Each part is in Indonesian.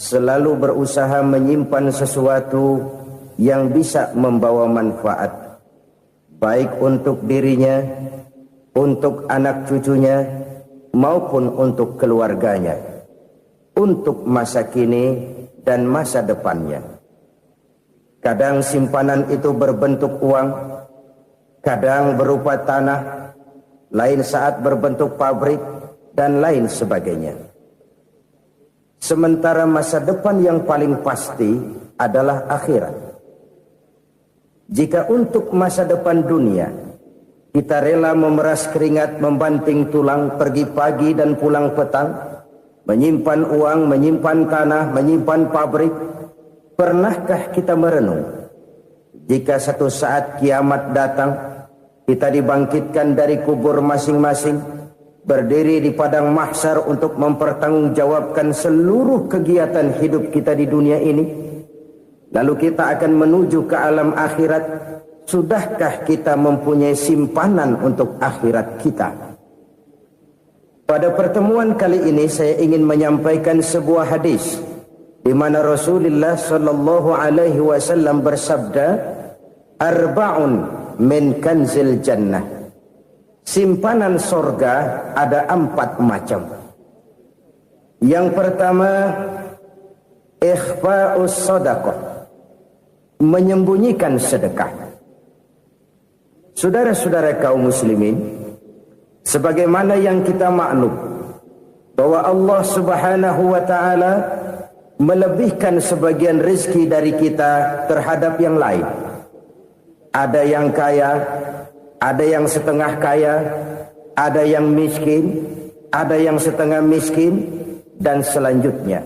selalu berusaha menyimpan sesuatu yang bisa membawa manfaat, baik untuk dirinya, untuk anak cucunya, maupun untuk keluarganya, untuk masa kini dan masa depannya. Kadang simpanan itu berbentuk uang, kadang berupa tanah, lain saat berbentuk pabrik, dan lain sebagainya. Sementara masa depan yang paling pasti adalah akhirat. Jika untuk masa depan dunia kita rela memeras keringat, membanting tulang, pergi pagi dan pulang petang, menyimpan uang, menyimpan tanah, menyimpan pabrik, pernahkah kita merenung jika satu saat kiamat datang, kita dibangkitkan dari kubur masing-masing, berdiri di padang mahsyar untuk mempertanggungjawabkan seluruh kegiatan hidup kita di dunia ini, lalu kita akan menuju ke alam akhirat. Sudahkah kita mempunyai simpanan untuk akhirat kita? Pada pertemuan kali ini saya ingin menyampaikan sebuah hadis di mana Rasulullah sallallahu alaihi wasallam bersabda, "Arba'un min kanzil jannah." Simpanan sorga ada 4 macam. Yang pertama, ikhfa'us sadaqah, menyembunyikan sedekah. Saudara-saudara kaum muslimin, sebagaimana yang kita maklum bahwa Allah Subhanahu wa taala melebihkan sebagian rezeki dari kita terhadap yang lain. Ada yang kaya, ada yang setengah kaya, ada yang miskin, ada yang setengah miskin, dan selanjutnya.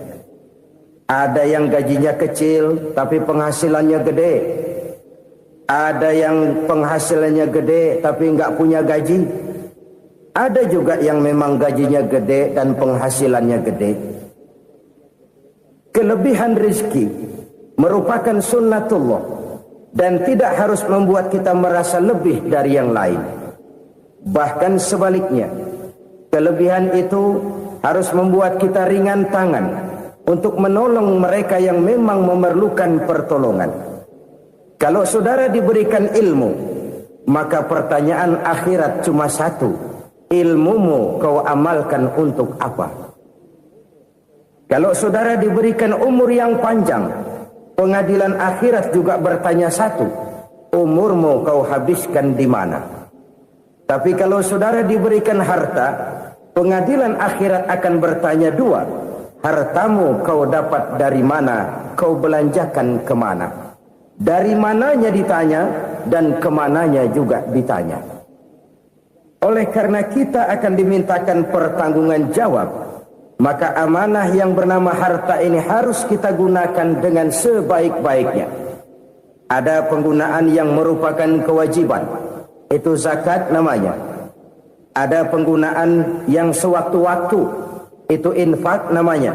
Ada yang gajinya kecil tapi penghasilannya gede. Ada yang penghasilannya gede tapi nggak punya gaji. Ada juga yang memang gajinya gede dan penghasilannya gede. Kelebihan rezeki merupakan sunnatullah dan tidak harus membuat kita merasa lebih dari yang lain. Bahkan sebaliknya, kelebihan itu harus membuat kita ringan tangan untuk menolong mereka yang memang memerlukan pertolongan. Kalau saudara diberikan ilmu, maka pertanyaan akhirat cuma satu: ilmumu kau amalkan untuk apa? Kalau saudara diberikan umur yang panjang, pengadilan akhirat juga bertanya satu: umurmu kau habiskan di mana? Tapi kalau saudara diberikan harta, pengadilan akhirat akan bertanya dua: hartamu kau dapat dari mana? Kau belanjakan kemana? Dari mananya ditanya, dan kemananya juga ditanya. Oleh karena kita akan dimintakan pertanggungan jawab, maka amanah yang bernama harta ini harus kita gunakan dengan sebaik-baiknya. Ada penggunaan yang merupakan kewajiban, itu zakat namanya. Ada penggunaan yang sewaktu-waktu, itu infak namanya.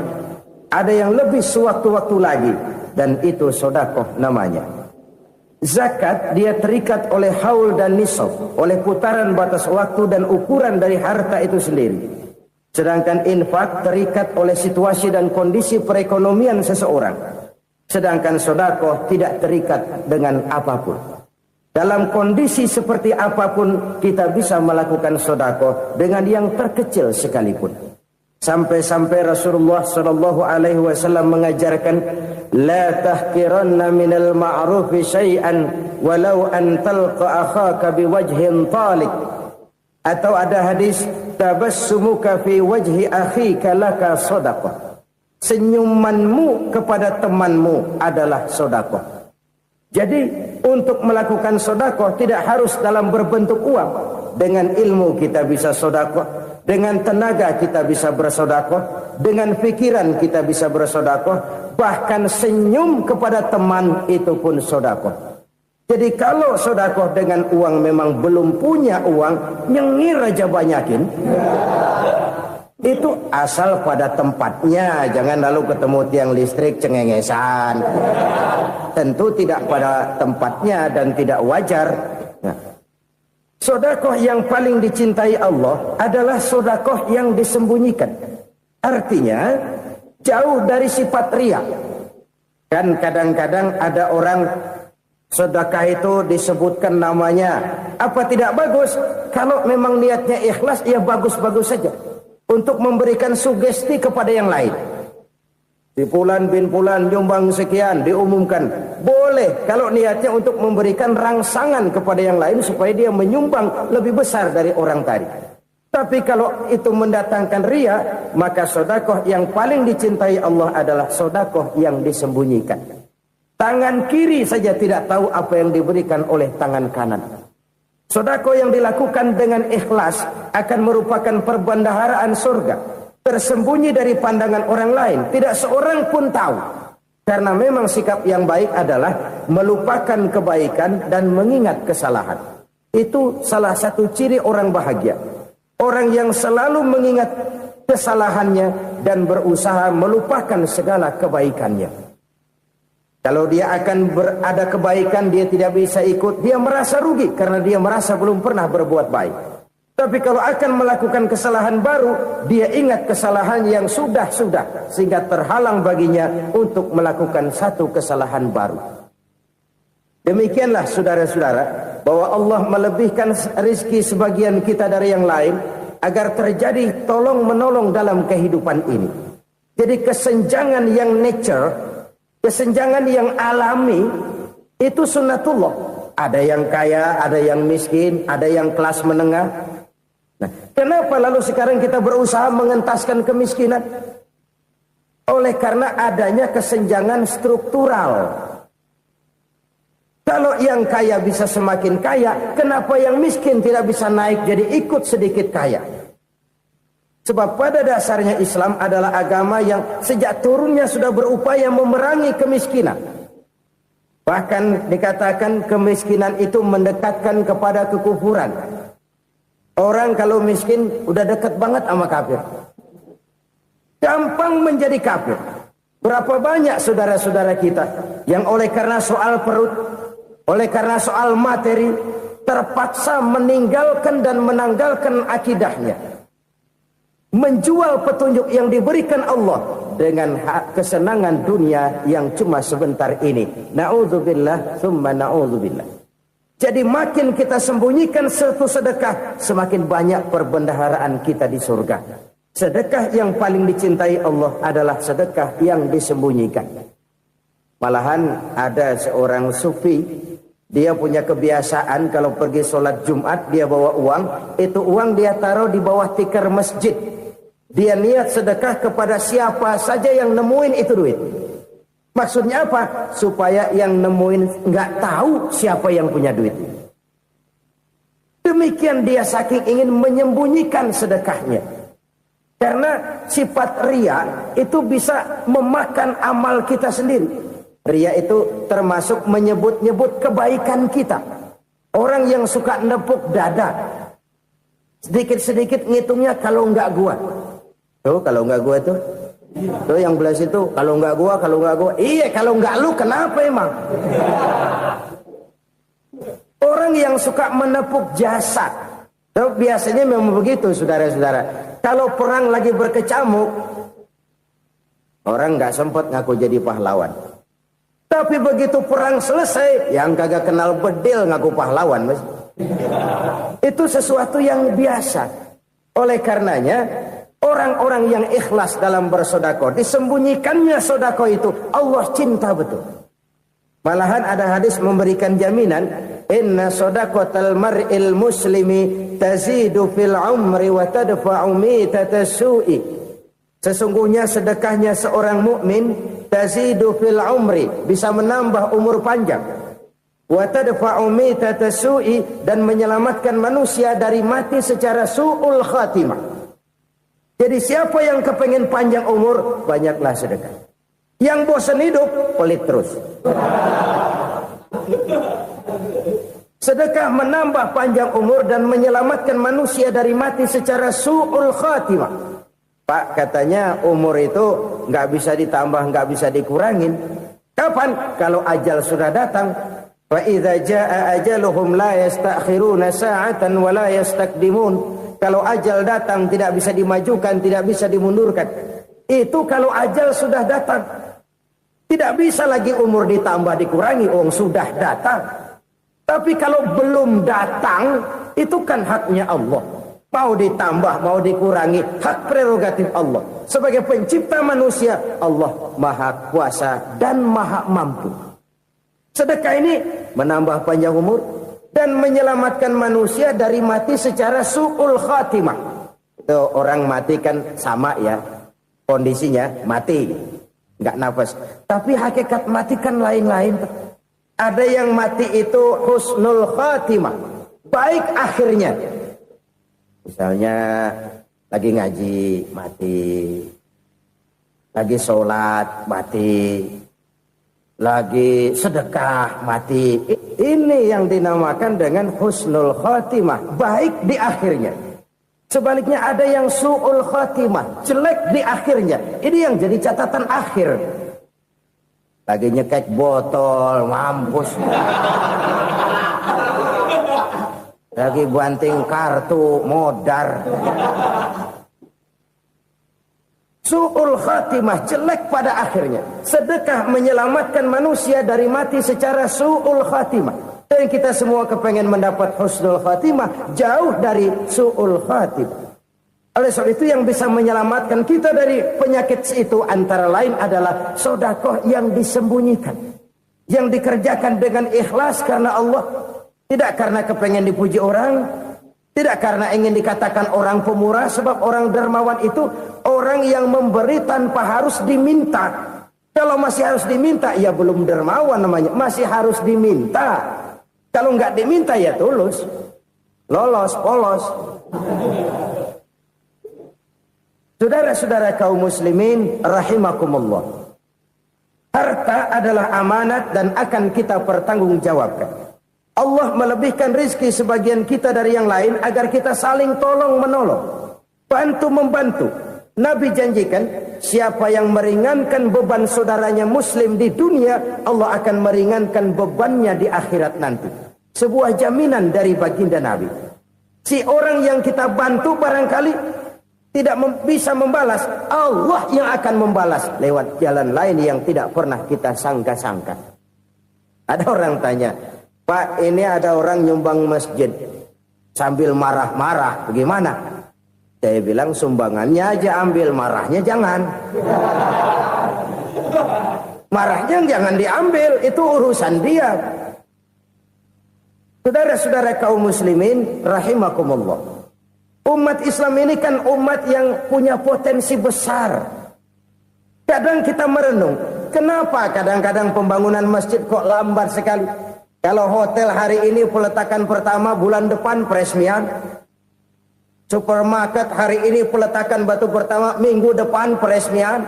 Ada yang lebih sewaktu-waktu lagi, dan itu sedekah namanya. Zakat dia terikat oleh haul dan nisab, oleh putaran batas waktu dan ukuran dari harta itu sendiri. Sedangkan infak terikat oleh situasi dan kondisi perekonomian seseorang. Sedangkan sedekah tidak terikat dengan apapun. Dalam kondisi seperti apapun kita bisa melakukan sedekah dengan yang terkecil sekalipun. Sampai-sampai Rasulullah sallallahu alaihi wasallam mengajarkan, la tahqiranna minal ma'rufi syai'an walau an talqa akhaka biwajhin talik. Atau ada hadis, tabassumuka fi wajhi akhika laka shadaqah. Senyumanmu kepada temanmu adalah sedekah. Jadi untuk melakukan sedekah tidak harus dalam berbentuk uang. Dengan ilmu kita bisa sedekah, dengan tenaga kita bisa bersedekah, dengan pikiran kita bisa bersedekah, bahkan senyum kepada teman itu pun sedekah. Jadi kalau sedekah dengan uang memang belum punya uang, nyengir aja banyakin. Itu asal pada tempatnya, jangan lalu ketemu tiang listrik cengengesan. Tentu tidak pada tempatnya dan tidak wajar. Nah, sedekah yang paling dicintai Allah adalah sedekah yang disembunyikan. Artinya, jauh dari sifat riya. Kan kadang-kadang ada orang sedekah itu disebutkan namanya, apa tidak bagus? Kalau memang niatnya ikhlas, ya bagus-bagus saja. Untuk memberikan sugesti kepada yang lain. Di Fulan bin Fulan nyumbang sekian, diumumkan. Boleh kalau niatnya untuk memberikan rangsangan kepada yang lain supaya dia menyumbang lebih besar dari orang tadi. Tapi kalau itu mendatangkan riya, maka sedekah yang paling dicintai Allah adalah sedekah yang disembunyikan. Tangan kiri saja tidak tahu apa yang diberikan oleh tangan kanan. Sedekah yang dilakukan dengan ikhlas akan merupakan perbendaharaan surga, tersembunyi dari pandangan orang lain, tidak seorang pun tahu. Karena memang sikap yang baik adalah melupakan kebaikan dan mengingat kesalahan. Itu salah satu ciri orang bahagia. Orang yang selalu mengingat kesalahannya dan berusaha melupakan segala kebaikannya. Kalau dia akan berada kebaikan, dia tidak bisa ikut, dia merasa rugi karena dia merasa belum pernah berbuat baik. Tapi kalau akan melakukan kesalahan baru, dia ingat kesalahan yang sudah-sudah, sehingga terhalang baginya untuk melakukan satu kesalahan baru. Demikianlah saudara-saudara, bahwa Allah melebihkan rizki sebagian kita dari yang lain, agar terjadi tolong-menolong dalam kehidupan ini. Jadi kesenjangan yang nature, kesenjangan yang alami, itu sunnatullah. Ada yang kaya, ada yang miskin, ada yang kelas menengah. Nah, kenapa lalu sekarang kita berusaha mengentaskan kemiskinan? Oleh karena adanya kesenjangan struktural. Kalau yang kaya bisa semakin kaya, kenapa yang miskin tidak bisa naik jadi ikut sedikit kaya? Sebab pada dasarnya Islam adalah agama yang sejak turunnya sudah berupaya memerangi kemiskinan. Bahkan dikatakan kemiskinan itu mendekatkan kepada kekufuran. Orang kalau miskin udah dekat banget sama kafir. Gampang menjadi kafir. Berapa banyak saudara-saudara kita yang oleh karena soal perut, oleh karena soal materi, terpaksa meninggalkan dan menanggalkan akidahnya. Menjual petunjuk yang diberikan Allah dengan kesenangan dunia yang cuma sebentar ini. Na'udzubillah, thumma na'udzubillah. Jadi makin kita sembunyikan satu sedekah, semakin banyak perbendaharaan kita di surga. Sedekah yang paling dicintai Allah adalah sedekah yang disembunyikan. Malahan ada seorang sufi, dia punya kebiasaan kalau pergi sholat Jumat dia bawa uang, itu uang dia taruh di bawah tikar masjid. Dia niat sedekah kepada siapa saja yang nemuin itu duit. Maksudnya apa? Supaya yang nemuin nggak tahu siapa yang punya duit. Demikian dia saking ingin menyembunyikan sedekahnya. Karena sifat riya itu bisa memakan amal kita sendiri. Riya itu termasuk menyebut-nyebut kebaikan kita. Orang yang suka nepuk dada, sedikit-sedikit ngitungnya kalau nggak gua. Tuh kalau nggak gua tuh. Tuh yang belas itu kalau nggak gua. Iya kalau nggak lu kenapa emang? Orang yang suka menepuk jasad. Tuh biasanya memang begitu saudara-saudara. Kalau perang lagi berkecamuk, orang nggak sempat ngaku jadi pahlawan. Tapi begitu perang selesai, yang kagak kenal bedil ngaku pahlawan, mas. Itu sesuatu yang biasa. Oleh karenanya, orang-orang yang ikhlas dalam bersedekah, disembunyikannya sedekah itu, Allah cinta betul. Malahan ada hadis memberikan jaminan, inna sadaqatal mar'il muslimi tazidu fil umri wa tadfa'u mitatas su'i. Sesungguhnya sedekahnya seorang mukmin tazidu fil umri, bisa menambah umur panjang. Wa tadfa'u mitatas su'i, dan menyelamatkan manusia dari mati secara su'ul khatimah. Jadi siapa yang kepengen panjang umur, banyaklah sedekah. Yang bosan hidup, pelit terus. Sedekah menambah panjang umur dan menyelamatkan manusia dari mati secara su'ul khatimah. Pak, katanya umur itu nggak bisa ditambah, nggak bisa dikurangin. Kapan? Kalau ajal sudah datang. Fa idza jaa ajaluhum la yastakhiruna sa'atan wa la yastaqdimun. Kalau ajal datang tidak bisa dimajukan, tidak bisa dimundurkan. Itu kalau ajal sudah datang. Tidak bisa lagi umur ditambah dikurangi, sudah datang. Tapi kalau belum datang, itu kan haknya Allah. Mau ditambah, mau dikurangi, hak prerogatif Allah. Sebagai pencipta manusia, Allah maha kuasa dan maha mampu. Sedekah ini menambah panjang umur dan menyelamatkan manusia dari mati secara su'ul khatimah. Itu orang mati kan sama ya, kondisinya mati, nggak nafas. Tapi hakikat mati kan lain-lain. Ada yang mati itu husnul khatimah, baik akhirnya. Misalnya lagi ngaji mati, lagi sholat mati, lagi sedekah mati. Ini yang dinamakan dengan husnul khatimah, baik di akhirnya. Sebaliknya ada yang su'ul khatimah, jelek di akhirnya. Ini yang jadi catatan akhir. Lagi nyekek botol, mampus. Lagi banting kartu, modar. Su'ul khatimah, jelek pada akhirnya. Sedekah menyelamatkan manusia dari mati secara su'ul khatimah. Dan kita semua kepengen mendapat husnul khatimah, jauh dari su'ul khatimah. Oleh sebab itu yang bisa menyelamatkan kita dari penyakit itu antara lain adalah sedekah yang disembunyikan, yang dikerjakan dengan ikhlas karena Allah. Tidak karena kepengen dipuji orang, tidak karena ingin dikatakan orang pemurah, sebab orang dermawan itu orang yang memberi tanpa harus diminta. Kalau masih harus diminta, ya belum dermawan namanya, masih harus diminta. Kalau nggak diminta ya tulus, lolos, polos. Saudara-saudara kaum muslimin rahimakumullah. Harta adalah amanat dan akan kita pertanggungjawabkan. Allah melebihkan rizki sebagian kita dari yang lain agar kita saling tolong menolong, bantu membantu. Nabi janjikan siapa yang meringankan beban saudaranya muslim di dunia, Allah akan meringankan bebannya di akhirat nanti. Sebuah jaminan dari baginda Nabi. Si orang yang kita bantu barangkali tidak bisa membalas, Allah yang akan membalas lewat jalan lain yang tidak pernah kita sangka-sangka. Ada orang tanya, Pak, ini ada orang nyumbang masjid sambil marah-marah, bagaimana? Saya bilang sumbangannya aja ambil, marahnya jangan. Marahnya jangan diambil, itu urusan dia. Saudara-saudara kaum muslimin rahimakumullah. Umat Islam ini kan umat yang punya potensi besar. Kadang kita merenung, kenapa kadang-kadang pembangunan masjid kok lambat sekali? Kalau hotel hari ini peletakan pertama, bulan depan peresmian. Supermarket hari ini peletakan batu pertama, minggu depan peresmian.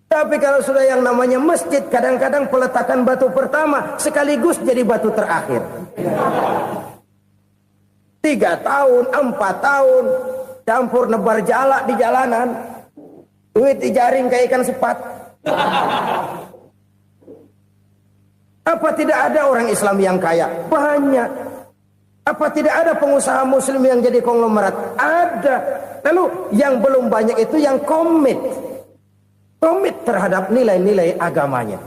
Tapi kalau sudah yang namanya masjid, kadang-kadang peletakan batu pertama sekaligus jadi batu terakhir. 3 tahun, 4 tahun, campur nebar jalak di jalanan. Duit dijaring kayak ikan sepat. Apa tidak ada orang Islam yang kaya? Banyak. Apa tidak ada pengusaha muslim yang jadi konglomerat? Ada. Lalu yang belum banyak itu yang komit terhadap nilai-nilai agamanya.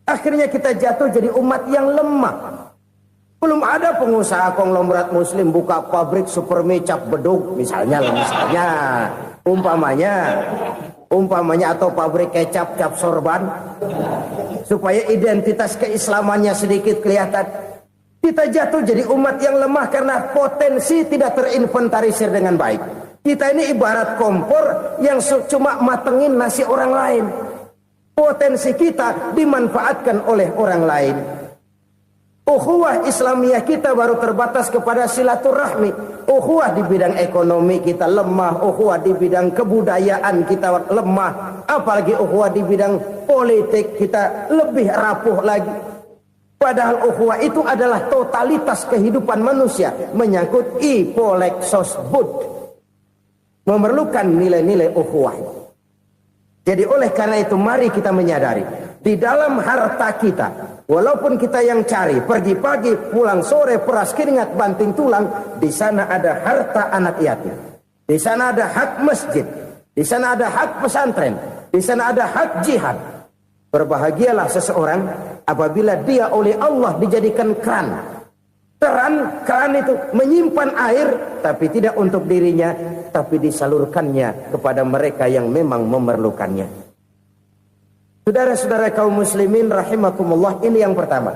Akhirnya kita jatuh jadi umat yang lemah. Belum ada pengusaha konglomerat muslim buka pabrik supermi cap beduk misalnya umpamanya atau pabrik kecap cap sorban supaya identitas keislamannya sedikit kelihatan. Kita jatuh jadi umat yang lemah karena potensi tidak terinventarisir dengan baik. Kita ini ibarat kompor yang cuma matengin nasi orang lain. Potensi kita dimanfaatkan oleh orang lain. Ukhuwah Islamiyah kita baru terbatas kepada silaturahmi. Ukhuwah di bidang ekonomi kita lemah. Ukhuwah di bidang kebudayaan kita lemah. Apalagi ukhuwah di bidang politik kita lebih rapuh lagi. Padahal ukhuwah itu adalah totalitas kehidupan manusia. Menyangkut ipolek sosbud. Memerlukan nilai-nilai ukhuwah. Jadi oleh karena itu mari kita menyadari. Di dalam harta kita, walaupun kita yang cari, pergi pagi, pulang sore, peras keringat, banting tulang, di sana ada harta anak yatim. Di sana ada hak masjid. di sana ada hak pesantren, di sana ada hak jihad. Berbahagialah seseorang apabila dia oleh Allah dijadikan keran. Keran itu menyimpan air, tapi tidak untuk dirinya, tapi disalurkannya kepada mereka yang memang memerlukannya. Saudara-saudara kaum muslimin rahimakumullah, ini yang pertama.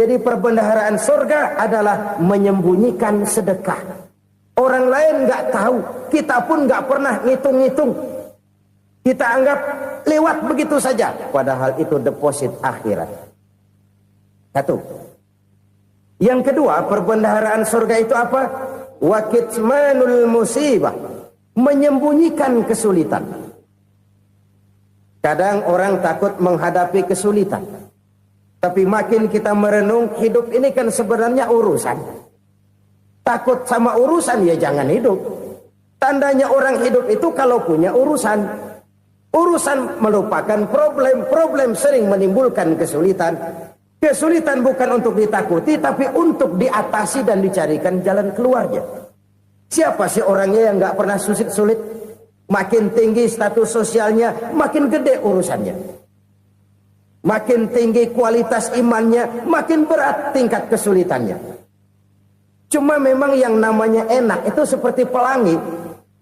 Jadi perbendaharaan surga adalah menyembunyikan sedekah. Orang lain nggak tahu, kita pun nggak pernah ngitung-ngitung. Kita anggap lewat begitu saja, padahal itu deposit akhirat. Satu. Yang kedua, perbendaharaan surga itu apa? Wa kitmanul musibah, menyembunyikan kesulitan. Kadang orang takut menghadapi kesulitan, tapi makin kita merenung, hidup ini kan sebenarnya urusan. Takut sama urusan, ya jangan hidup. Tandanya orang hidup itu kalau punya urusan. Urusan melupakan problem. Problem sering menimbulkan kesulitan. Kesulitan bukan untuk ditakuti, tapi untuk diatasi dan dicarikan jalan keluarnya. Siapa sih orangnya yang gak pernah sulit-sulit? Makin tinggi status sosialnya, makin gede urusannya. Makin tinggi kualitas imannya, makin berat tingkat kesulitannya. Cuma memang yang namanya enak itu seperti pelangi.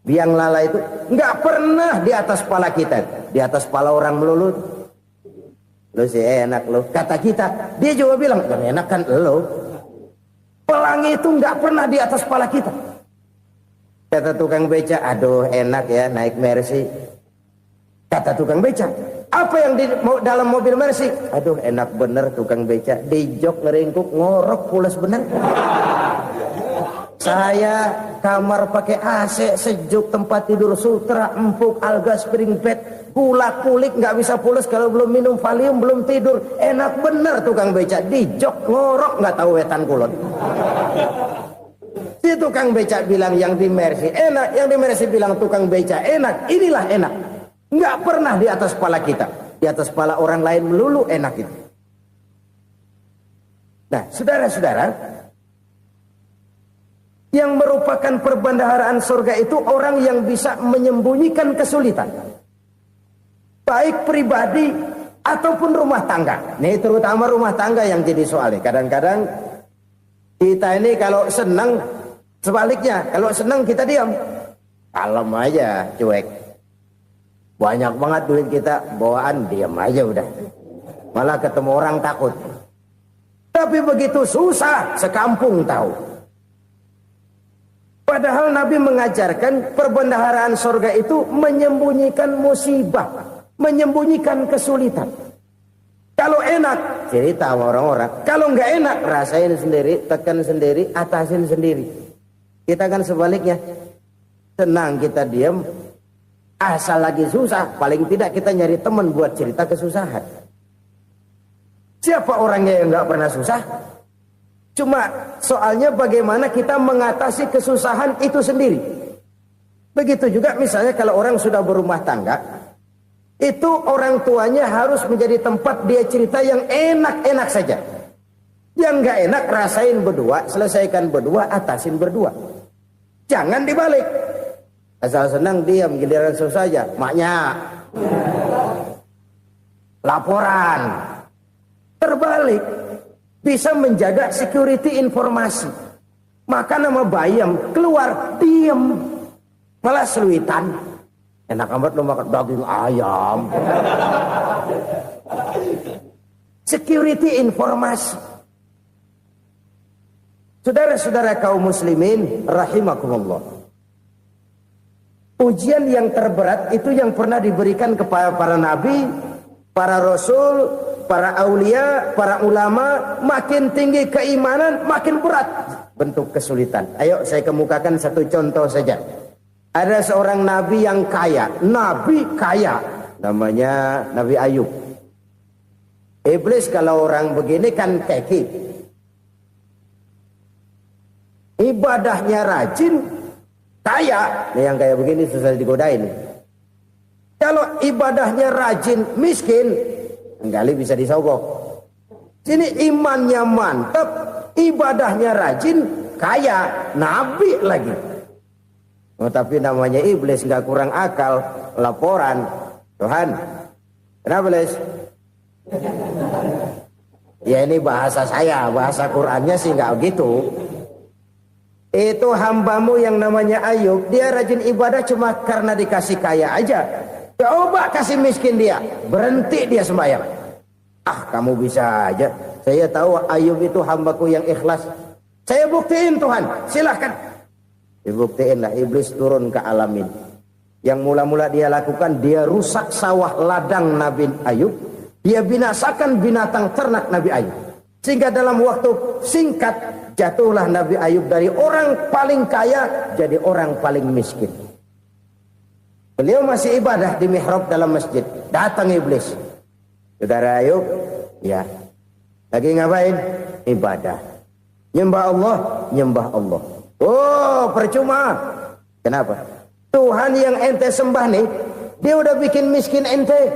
Biang lala itu nggak pernah di atas kepala kita, di atas kepala orang melulu. Lu sih enak lu, kata kita. Dia juga bilang yang enak kan lu. Pelangi itu nggak pernah di atas kepala kita. Kata tukang beca, aduh enak ya naik Mercy. Kata tukang beca, apa yang di dalam mobil Mercy? Aduh enak bener tukang beca, di jok ngeringkuk ngorok pulas bener. Saya kamar pakai AC, sejuk, tempat tidur sutra, empuk, alga, spring bed, gula kulik, nggak bisa pulas kalau belum minum Valium, belum tidur. Enak bener tukang beca, di jok ngorok nggak tahu wetan kulon. Si tukang beca bilang yang di Mercy enak, yang di Mercy bilang tukang beca enak. Inilah enak, nggak pernah di atas kepala kita, di atas kepala orang lain melulu enak itu. Nah, saudara-saudara, yang merupakan perbendaharaan surga itu orang yang bisa menyembunyikan kesulitan, baik pribadi ataupun rumah tangga. Nih terutama rumah tangga yang jadi soalnya. Kadang-kadang kita ini kalau senang, sebaliknya kalau senang kita diam, kalem aja, cuek. Banyak banget duit kita bawaan, diam aja udah. Malah ketemu orang takut. Tapi begitu susah, sekampung tahu. Padahal Nabi mengajarkan perbendaharaan surga itu menyembunyikan musibah, menyembunyikan kesulitan. Kalau enak, cerita sama orang-orang. Kalau nggak enak, rasain sendiri, tekan sendiri, atasin sendiri. Kita kan sebaliknya, senang kita diam, asal lagi susah, paling tidak kita nyari teman buat cerita kesusahan. Siapa orangnya yang nggak pernah susah? Cuma soalnya bagaimana kita mengatasi kesusahan itu sendiri. Begitu juga misalnya kalau orang sudah berumah tangga, itu orang tuanya harus menjadi tempat dia cerita yang enak-enak saja. Yang nggak enak rasain berdua, selesaikan berdua, atasin berdua. Jangan dibalik. Asal senang diam, giliran susah saja. Maknya laporan. Terbalik. Bisa menjaga security informasi. Maka nama bayam keluar diam, malah seluitan. Enak amat lo makan daging ayam. Security informasi. Saudara-saudara kaum muslimin rahimakumullah. Ujian yang terberat itu yang pernah diberikan kepada para nabi, para rasul, para aulia, para ulama. Makin tinggi keimanan, makin berat bentuk kesulitan. Ayo saya kemukakan satu contoh saja. Ada seorang nabi yang kaya, nabi kaya, namanya Nabi Ayub. Iblis kalau orang begini kan keki. Ibadahnya rajin, kaya. Nih yang kayak begini susah digodain. Kalau ibadahnya rajin, miskin, enggali bisa disogok. Sini imannya mantap, ibadahnya rajin, kaya, nabi lagi. Oh, tapi namanya iblis nggak kurang akal. laporan. Tuhan, kenapa Les? Ya ini bahasa saya, bahasa Qur'annya sih nggak gitu. Itu hambamu yang namanya Ayub, dia rajin ibadah cuma karena dikasih kaya aja. Coba kasih miskin dia, berhenti dia sembahyang. Ah, kamu bisa aja. Saya tahu Ayub itu hambaku yang ikhlas. Saya buktiin Tuhan, silahkan. Dibuktiin lah, iblis turun ke alam ini. Yang mula-mula dia lakukan, dia rusak sawah ladang Nabi Ayub. Dia binasakan binatang ternak Nabi Ayub. Sehingga dalam waktu singkat, jatuhlah Nabi Ayub dari orang paling kaya, jadi orang paling miskin. Beliau masih ibadah di mihrab dalam masjid. Datang iblis. Saudara Ayub, ya. Lagi ngapain? Ibadah. Nyembah Allah, nyembah Allah. Oh, percuma. Kenapa? Tuhan yang ente sembah nih, dia udah bikin miskin ente.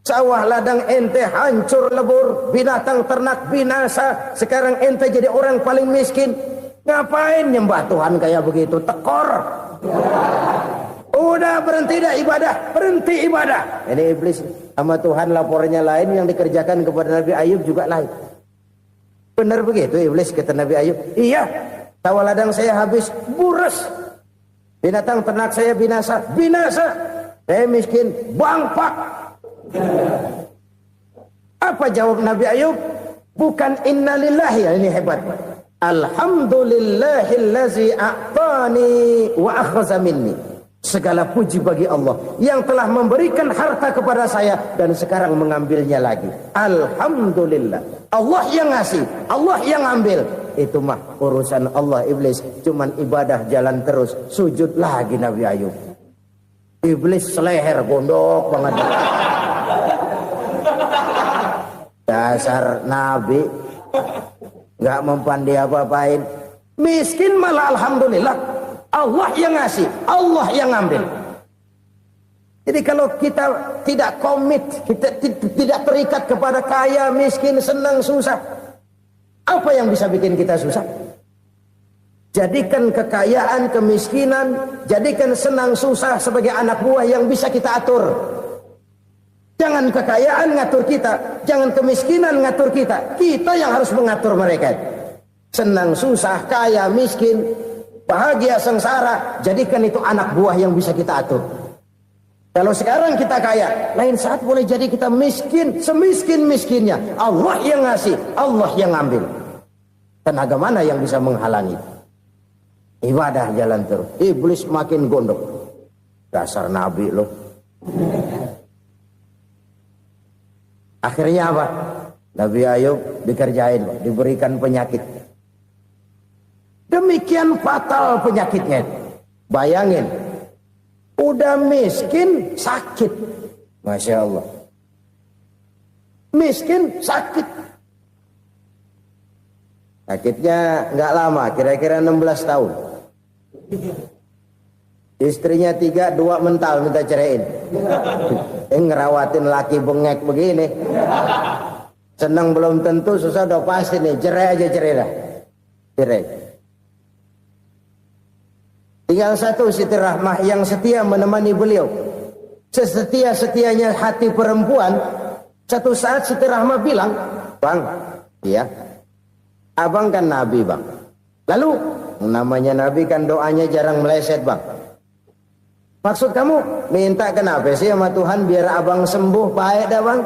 Sawah ladang ente hancur lebur, binatang ternak binasa. Sekarang ente jadi orang paling miskin. Ngapain nyembah Tuhan kayak begitu? Tekor. Udah berhenti dah ibadah, berhenti ibadah. Ini iblis sama Tuhan laporannya lain, yang dikerjakan kepada Nabi Ayub juga lain. Benar begitu iblis kata Nabi Ayub? Iya, sawah ladang saya habis, buras. Binatang ternak saya binasa, binasa. Saya miskin, bangpak. Apa jawab Nabi Ayub? Bukan innalillahi, ya ini hebat. Alhamdulillahillazi a'tani wa akhadha minni. Segala puji bagi Allah yang telah memberikan harta kepada saya dan sekarang mengambilnya lagi. Alhamdulillah. Allah yang ngasih, Allah yang ambil. Itu mah urusan Allah. Iblis cuman ibadah jalan terus, sujud lagi Nabi Ayub. Iblis seleher gondok banget. Dasar Nabi nggak mempan dia apa-apain. Miskin malah alhamdulillah. Allah yang ngasih, Allah yang ngambil. Jadi kalau kita tidak komit, kita tidak terikat kepada kaya, miskin, senang, susah, apa yang bisa bikin kita susah? Jadikan kekayaan, kemiskinan, jadikan senang, susah sebagai anak buah yang bisa kita atur. Jangan kekayaan ngatur kita, jangan kemiskinan ngatur kita. Kita yang harus mengatur mereka. Senang, susah, kaya, miskin, bahagia, sengsara, jadikan itu anak buah yang bisa kita atur. Kalau sekarang kita kaya, lain saat boleh jadi kita miskin, semiskin-miskinnya. Allah yang ngasih, Allah yang ngambil. Tenaga mana yang bisa menghalangi? Ibadah jalan terus. Iblis makin gondok. Dasar Nabi loh. Akhirnya apa? Nabi Ayub dikerjain, diberikan penyakit. Demikian fatal penyakitnya. Bayangin, udah miskin sakit. Masya Allah. Miskin sakit. Sakitnya nggak lama, kira-kira 16 tahun. Istrinya 3, 2 mental minta ceraiin. Ngerawatin laki bengek begini. Senang belum tentu, susah udah pasti nih. Cerai aja, cerai dah. Cerai. Tinggal satu Siti Rahmah yang setia menemani beliau. Sesetia-setianya hati perempuan. Satu saat Siti Rahmah bilang, "Bang, iya, abang kan Nabi bang. Lalu namanya Nabi kan doanya jarang meleset bang. Maksud kamu minta kenapa sih sama Tuhan biar abang sembuh baik dah bang?"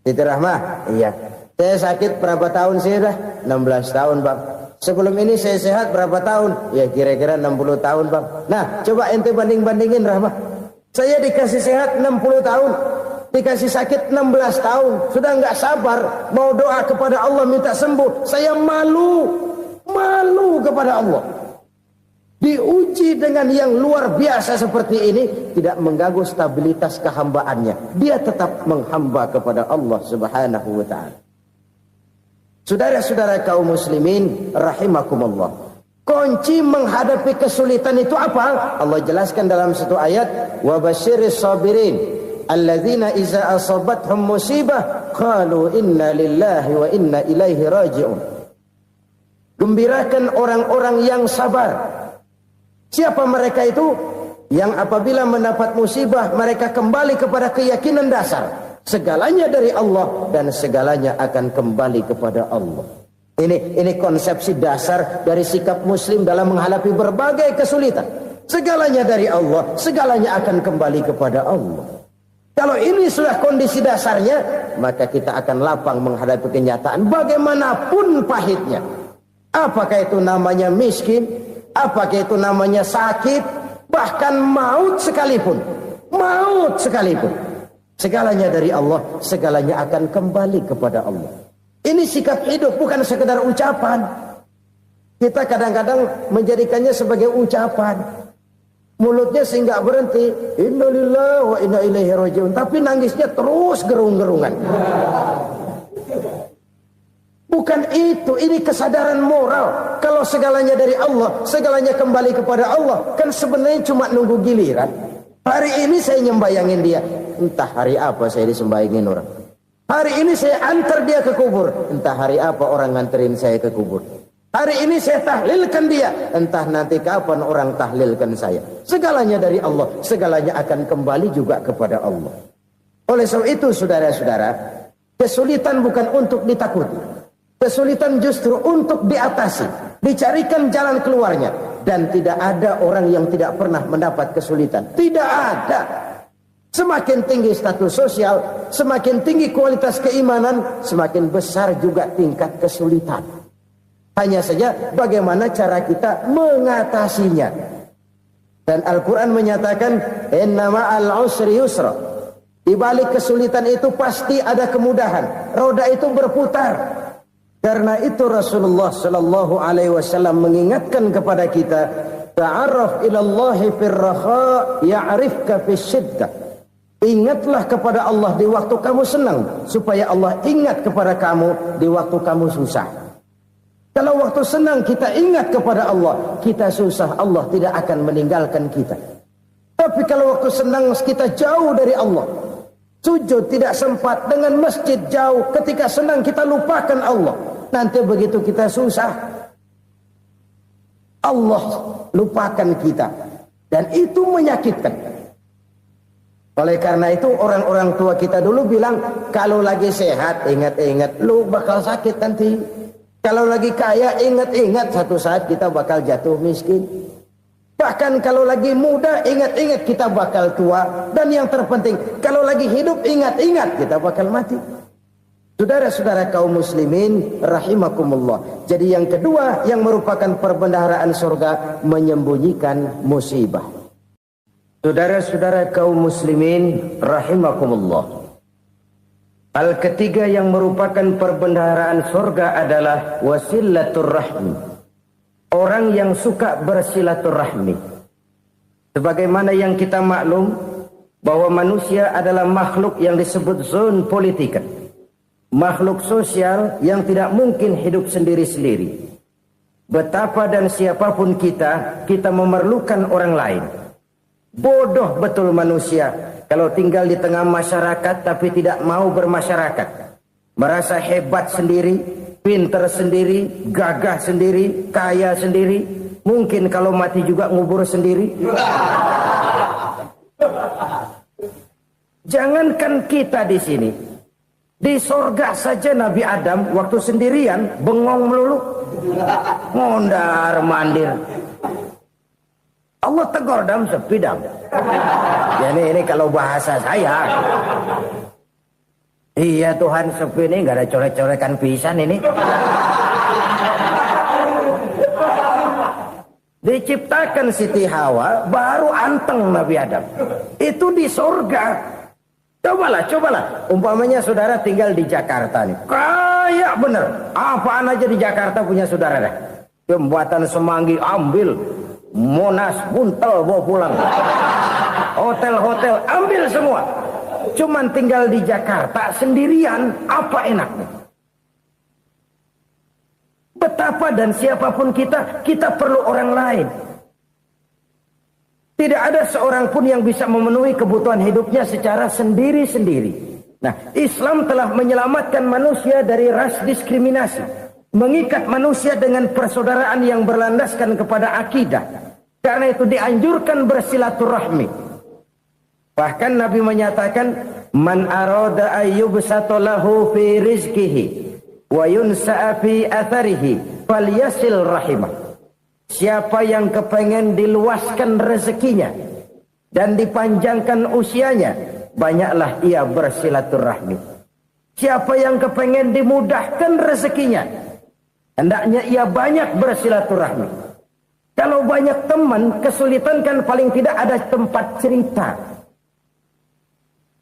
Siti Rahmah, iya. Saya sakit berapa tahun sih dah? 16 tahun bang. Sebelum ini saya sehat berapa tahun? Ya kira-kira 60 tahun bang. Nah coba ente banding-bandingin Rahmah. Saya dikasih sehat 60 tahun. Dikasih sakit 16 tahun. Sudah nggak sabar. Mau doa kepada Allah minta sembuh. Saya malu. Malu kepada Allah. Diuji dengan yang luar biasa seperti ini. Tidak mengganggu stabilitas kehambaannya. Dia tetap menghamba kepada Allah subhanahu wa ta'ala. Saudara-saudara kaum muslimin rahimakumullah. Kunci menghadapi kesulitan itu apa? Allah jelaskan dalam satu ayat, wa basyiris sabirin alladzina iza asabathum musibah qalu inna lillahi wa inna ilaihi raji'un. Gembirakan orang-orang yang sabar. Siapa mereka itu? yang apabila mendapat musibah mereka kembali kepada keyakinan dasar segalanya dari Allah dan segalanya akan kembali kepada Allah. Ini konsepsi dasar dari sikap muslim dalam menghadapi berbagai kesulitan. Segalanya dari Allah, segalanya akan kembali kepada Allah. Kalau ini sudah kondisi dasarnya, maka kita akan lapang menghadapi kenyataan bagaimanapun pahitnya. Apakah itu namanya miskin, apakah itu namanya sakit, bahkan maut sekalipun. Maut sekalipun. Segalanya dari Allah, segalanya akan kembali kepada Allah. Ini sikap hidup, bukan sekedar ucapan. Kita kadang-kadang menjadikannya sebagai ucapan. Mulutnya sehingga berhenti, innalillahi wa inna ilaihi rajiun, tapi nangisnya terus gerung-gerungan. Bukan itu, ini kesadaran moral. Kalau segalanya dari Allah, segalanya kembali kepada Allah, kan sebenarnya cuma nunggu giliran. Hari ini saya nyembayangin dia, entah hari apa saya disembayangin orang. Hari ini saya antar dia ke kubur, entah hari apa orang nganterin saya ke kubur. Hari ini saya tahlilkan dia, entah nanti kapan orang tahlilkan saya. Segalanya dari Allah, segalanya akan kembali juga kepada Allah. Oleh sebab itu saudara-saudara, kesulitan bukan untuk ditakuti. Kesulitan justru untuk diatasi, dicarikan jalan keluarnya. Dan tidak ada orang yang tidak pernah mendapat kesulitan. Tidak ada. Semakin tinggi status sosial, semakin tinggi kualitas keimanan, semakin besar juga tingkat kesulitan. Hanya saja bagaimana cara kita mengatasinya. Dan Al-Quran menyatakan, inna ma'al usri yusra. Di balik kesulitan itu pasti ada kemudahan. Roda itu berputar. Karena itu Rasulullah sallallahu alaihi wasallam mengingatkan kepada kita, ta'arraf ila Allah fir raha ya'rifka fis syiddah. Ingatlah kepada Allah di waktu kamu senang, supaya Allah ingat kepada kamu di waktu kamu susah. Kalau waktu senang kita ingat kepada Allah, kita susah, Allah tidak akan meninggalkan kita. Tapi kalau waktu senang kita jauh dari Allah, sujud tidak sempat, dengan masjid jauh, ketika senang kita lupakan Allah. Nanti begitu kita susah, Allah lupakan kita. Dan itu menyakitkan. Oleh karena itu orang-orang tua kita dulu bilang, kalau lagi sehat ingat-ingat lu bakal sakit nanti. Kalau lagi kaya ingat-ingat satu saat kita bakal jatuh miskin. Bahkan kalau lagi muda ingat-ingat kita bakal tua. Dan yang terpenting, kalau lagi hidup ingat-ingat kita bakal mati. Saudara-saudara kaum muslimin rahimakumullah. Jadi yang kedua yang merupakan perbendaharaan surga, menyembunyikan musibah. Saudara-saudara kaum muslimin rahimakumullah. Hal ketiga yang merupakan perbendaharaan surga adalah wasilatur rahmi. Orang yang suka bersilaturahmi. Sebagaimana yang kita maklum bahwa manusia adalah makhluk yang disebut zon politika. Makhluk sosial yang tidak mungkin hidup sendiri-sendiri. Betapa dan siapapun kita memerlukan orang lain. Bodoh betul manusia kalau tinggal di tengah masyarakat tapi tidak mau bermasyarakat. Merasa hebat sendiri, pinter sendiri, gagah sendiri, kaya sendiri. Mungkin kalau mati juga ngubur sendiri. Jangankan kita di sini. Di sorga saja Nabi Adam waktu sendirian bengong melulu, ngondar mandir. Allah tegur dam sepi dam. Jadi ini kalau bahasa saya, iya Tuhan sepi ini nggak ada coret-coretan pisan ini. Diciptakan Siti Hawa baru anteng Nabi Adam. Itu di sorga. Cobalah. Umpamanya saudara tinggal di Jakarta nih. Kayak bener. Apaan aja di Jakarta punya saudara dah. Jembatan Semanggi ambil. Monas, Buntel bawa pulang. Hotel-hotel ambil semua. Cuman tinggal di Jakarta sendirian. Apa enaknya? Betapa dan siapapun kita perlu orang lain. Tidak ada seorang pun yang bisa memenuhi kebutuhan hidupnya secara sendiri-sendiri. Nah, Islam telah menyelamatkan manusia dari ras diskriminasi. Mengikat manusia dengan persaudaraan yang berlandaskan kepada akidah. Karena itu dianjurkan bersilaturahmi. Bahkan Nabi menyatakan, man arada ayyubsata lahu fi rizqihi wa yunsa'a fi atharihi falyasil rahimah. Siapa yang kepengen diluaskan rezekinya dan dipanjangkan usianya, banyaklah ia bersilaturahmi. Siapa yang kepengen dimudahkan rezekinya, hendaknya ia banyak bersilaturahmi. Kalau banyak teman, kesulitan kan paling tidak ada tempat cerita.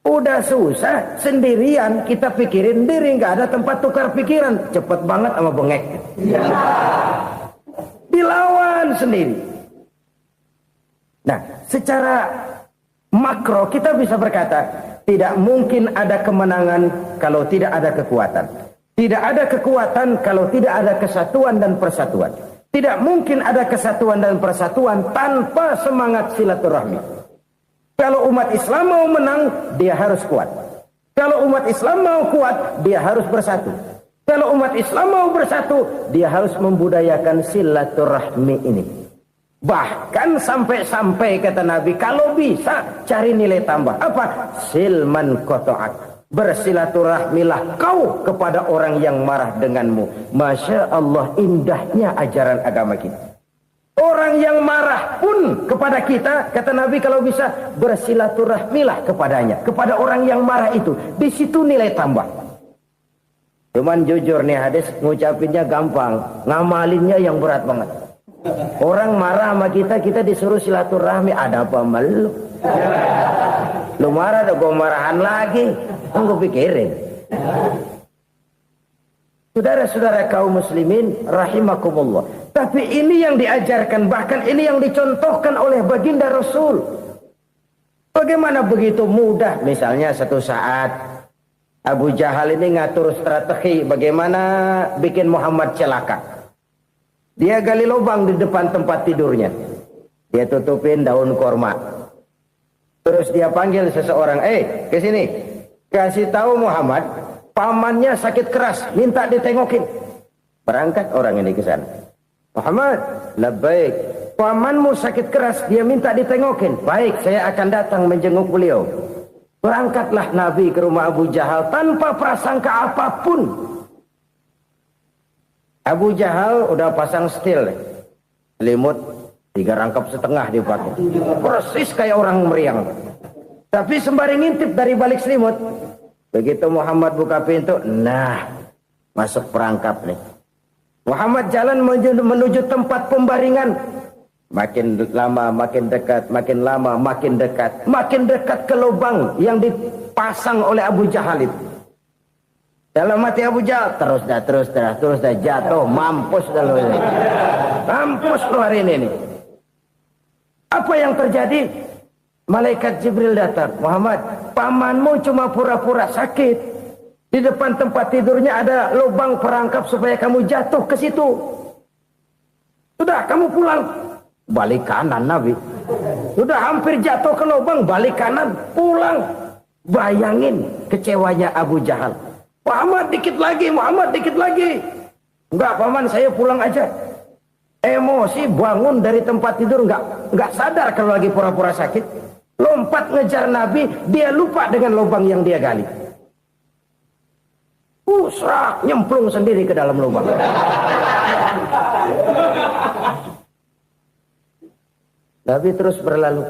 Udah susah, sendirian kita pikirin diri, nggak ada tempat tukar pikiran. Cepet banget sama bengek. Dilawan sendiri. Nah, secara makro kita bisa berkata, tidak mungkin ada kemenangan kalau tidak ada kekuatan. Tidak ada kekuatan kalau tidak ada kesatuan dan persatuan. Tidak mungkin ada kesatuan dan persatuan tanpa semangat silaturahmi. Kalau umat Islam mau menang, dia harus kuat. Kalau umat Islam mau kuat, dia harus bersatu. Kalau umat Islam mau bersatu, dia harus membudayakan silaturahmi ini. Bahkan sampai-sampai kata Nabi, kalau bisa cari nilai tambah. Apa? Silman qata'ak. Bersilaturahmilah kau kepada orang yang marah denganmu. Masya Allah, indahnya ajaran agama kita. Orang yang marah pun kepada kita, kata Nabi, kalau bisa bersilaturahmilah kepadanya, kepada orang yang marah itu. Di situ nilai tambah. Cuman jujur nih hadis, ngucapinnya gampang, ngamalinnya yang berat banget. Orang marah sama kita, kita disuruh silaturahmi, ada apa malu? Lu marah, ada gue marahan lagi. Tunggu pikirin. Saudara-saudara kaum muslimin rahimakumullah. Tapi ini yang diajarkan, bahkan ini yang dicontohkan oleh baginda Rasul. Bagaimana begitu mudah? Misalnya satu saat Abu Jahal ini ngatur strategi bagaimana bikin Muhammad celaka. Dia gali lubang di depan tempat tidurnya. Dia tutupin daun korma. Terus dia panggil seseorang, ke sini. Kasih tahu Muhammad, pamannya sakit keras, minta ditengokin. Berangkat orang ini ke sana. Muhammad, labbaik. Pamanmu sakit keras, dia minta ditengokin. Baik, saya akan datang menjenguk beliau. Berangkatlah Nabi ke rumah Abu Jahal tanpa prasangka apapun. Abu Jahal udah pasang setil, selimut 3 rangkap setengah dipakai. Persis kayak orang meriang. Tapi sembari ngintip dari balik selimut. Begitu Muhammad buka pintu, nah, masuk perangkap nih. Muhammad jalan menuju tempat pembaringan. Makin lama makin dekat, makin lama makin dekat. Makin dekat ke lubang yang dipasang oleh Abu Jahal itu. Dalam hati Abu Jahal, terus dah jatuh, mampus dah lo ini. Mampus lo hari ini nih. Apa yang terjadi? Malaikat Jibril datang. Muhammad, pamanmu cuma pura-pura sakit. Di depan tempat tidurnya ada lubang perangkap supaya kamu jatuh ke situ. Sudah, kamu pulang. Balik kanan Nabi. Sudah hampir jatuh ke lubang, balik kanan, pulang. Bayangin kecewanya Abu Jahal. Muhammad dikit lagi, Muhammad dikit lagi. Enggak, paman, saya pulang aja. Emosi bangun dari tempat tidur, enggak sadar kalau lagi pura-pura sakit. Lompat ngejar Nabi, dia lupa dengan lubang yang dia gali. Serak, nyemplung sendiri ke dalam lubang. Nabi terus berlalu.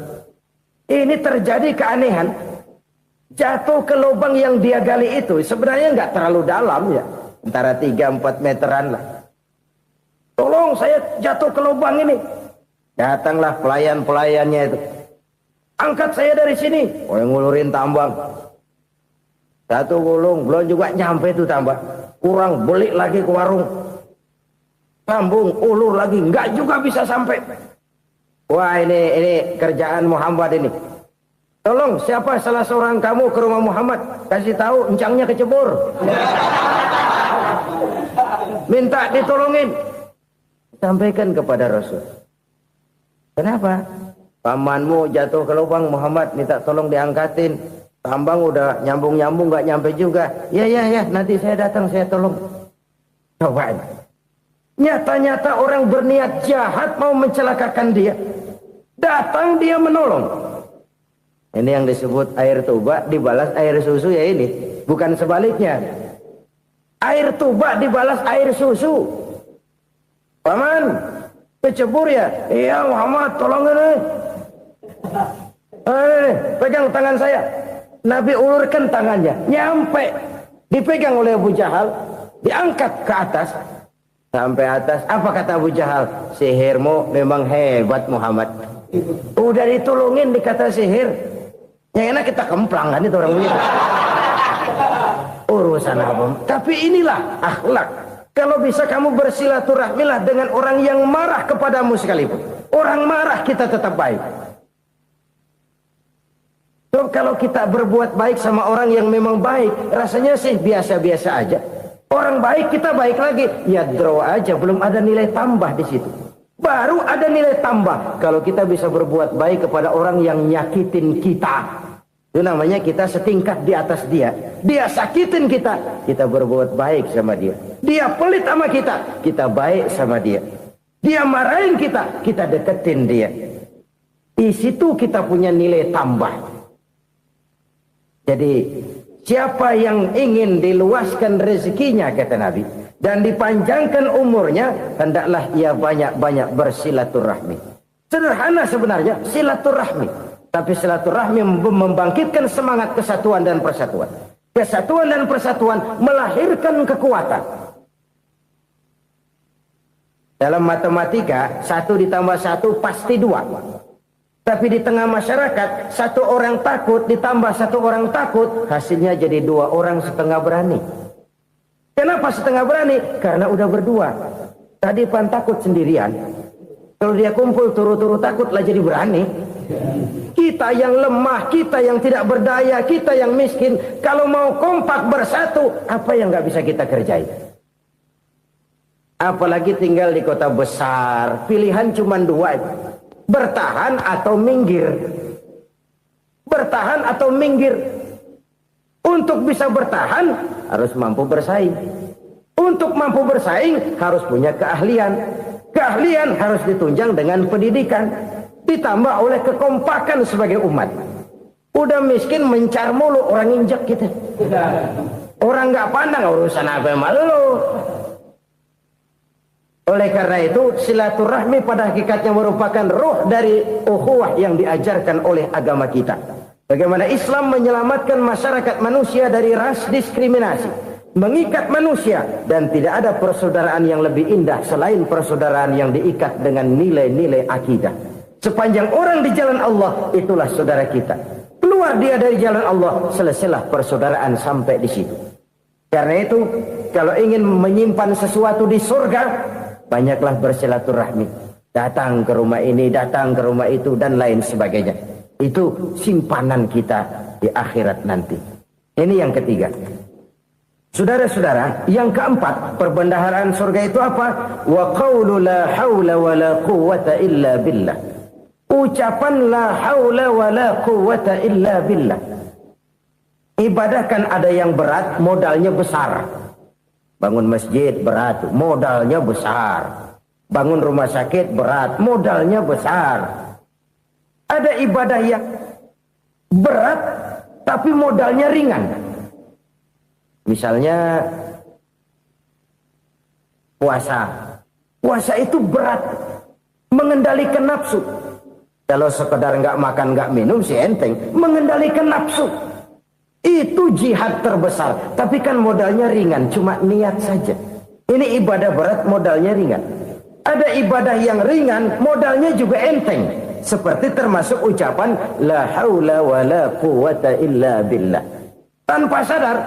Ini terjadi keanehan. Jatuh ke lubang yang dia gali itu sebenarnya nggak terlalu dalam ya. Antara 3-4 meteran lah. Tolong, saya jatuh ke lubang ini. Datanglah pelayan-pelayannya itu. Angkat saya dari sini. Oh, yang ngulurin tambang. Satu gulung, belum juga nyampe itu tambang. Kurang, beli lagi ke warung. Sambung, ulur lagi, nggak juga bisa sampai. Wah, ini kerjaan Muhammad ini. Tolong, siapa salah seorang kamu ke rumah Muhammad, kasih tahu encangnya kecebur. Minta ditolongin. Sampaikan kepada Rasul. Kenapa? Pamanmu jatuh ke lubang, Muhammad minta tolong diangkatin. Tambang udah nyambung-nyambung nggak nyampe juga. Ya, nanti saya datang, saya tolong. Coba. Nyata-nyata orang berniat jahat mau mencelakakan dia. Datang dia menolong. Ini yang disebut air tuba dibalas air susu ya ini. Bukan sebaliknya. Air tuba dibalas air susu. Paman, kecebur ya? Iya Muhammad, tolong ini. Pegang tangan saya. Nabi ulurkan tangannya. Nyampe. Dipegang oleh Abu Jahal. Diangkat ke atas. Sampai atas. Apa kata Abu Jahal? Sihirmu memang hebat Muhammad. Udah ditolongin dikata sihir. Yang enak kita kemplang kan itu orang begitu. Urusan apa? Tapi inilah akhlak. Kalau bisa kamu bersilaturahmilah dengan orang yang marah kepadamu sekalipun. Orang marah kita tetap baik. So, kalau kita berbuat baik sama orang yang memang baik, rasanya sih biasa-biasa aja. Orang baik kita baik lagi, ya draw aja, belum ada nilai tambah di situ. Baru ada nilai tambah kalau kita bisa berbuat baik kepada orang yang nyakitin kita. Itu namanya kita setingkat di atas dia. Dia sakitin kita, kita berbuat baik sama dia. Dia pelit sama kita, kita baik sama dia. Dia marahin kita, kita deketin dia. Di situ kita punya nilai tambah. Jadi siapa yang ingin diluaskan rezekinya kata Nabi dan dipanjangkan umurnya, hendaklah ia banyak-banyak bersilaturahmi. Sederhana sebenarnya silaturahmi. Tapi silaturahmi membangkitkan semangat kesatuan dan persatuan. Kesatuan dan persatuan melahirkan kekuatan. Dalam matematika, 1 ditambah 1 pasti 2. Tapi di tengah masyarakat, 1 orang takut ditambah 1 orang takut, hasilnya jadi 2 orang setengah berani. Kenapa setengah berani? Karena udah berdua. Tadi pan takut sendirian. Kalau dia kumpul turu-turu takutlah jadi berani. Kita yang lemah, kita yang tidak berdaya, kita yang miskin, kalau mau kompak bersatu, apa yang nggak bisa kita kerjain? Apalagi tinggal di kota besar, pilihan cuma 2, bertahan atau minggir. Bertahan atau minggir. Untuk bisa bertahan harus mampu bersaing. Untuk mampu bersaing harus punya keahlian. Keahlian harus ditunjang dengan pendidikan. Ditambah oleh kekompakan sebagai umat. Udah miskin mencar mulu, orang injek kita. Orang nggak pandang urusan apa malu. Oleh karena itu silaturahmi pada hakikatnya merupakan ruh dari ukhuwah yang diajarkan oleh agama kita. Bagaimana Islam menyelamatkan masyarakat manusia dari ras diskriminasi, mengikat manusia, dan tidak ada persaudaraan yang lebih indah selain persaudaraan yang diikat dengan nilai-nilai akidah. Sepanjang orang di jalan Allah, itulah saudara kita. Keluar dia dari jalan Allah, selesailah persaudaraan sampai di situ. Karena itu, kalau ingin menyimpan sesuatu di surga, banyaklah bersilaturahmi. Datang ke rumah ini, datang ke rumah itu, dan lain sebagainya. Itu simpanan kita di akhirat nanti. Ini yang ketiga. Saudara-saudara, yang keempat, perbendaharaan surga itu apa? Wa qawlu la hawla wa la quwwata illa billah. Ucapan la haula wa la quwwata illa billah. Ibadah kan ada yang berat, modalnya besar. Bangun masjid berat, modalnya besar. Bangun rumah sakit berat, modalnya besar. Ada ibadah yang berat, tapi modalnya ringan. Misalnya puasa. Puasa itu berat, mengendalikan nafsu. Kalau sekedar nggak makan nggak minum sih enteng, mengendalikan nafsu itu jihad terbesar. Tapi kan modalnya ringan, cuma niat saja. Ini ibadah berat, modalnya ringan. Ada ibadah yang ringan, modalnya juga enteng. Seperti termasuk ucapan la haula wa la quwwata illa billah. Tanpa sadar,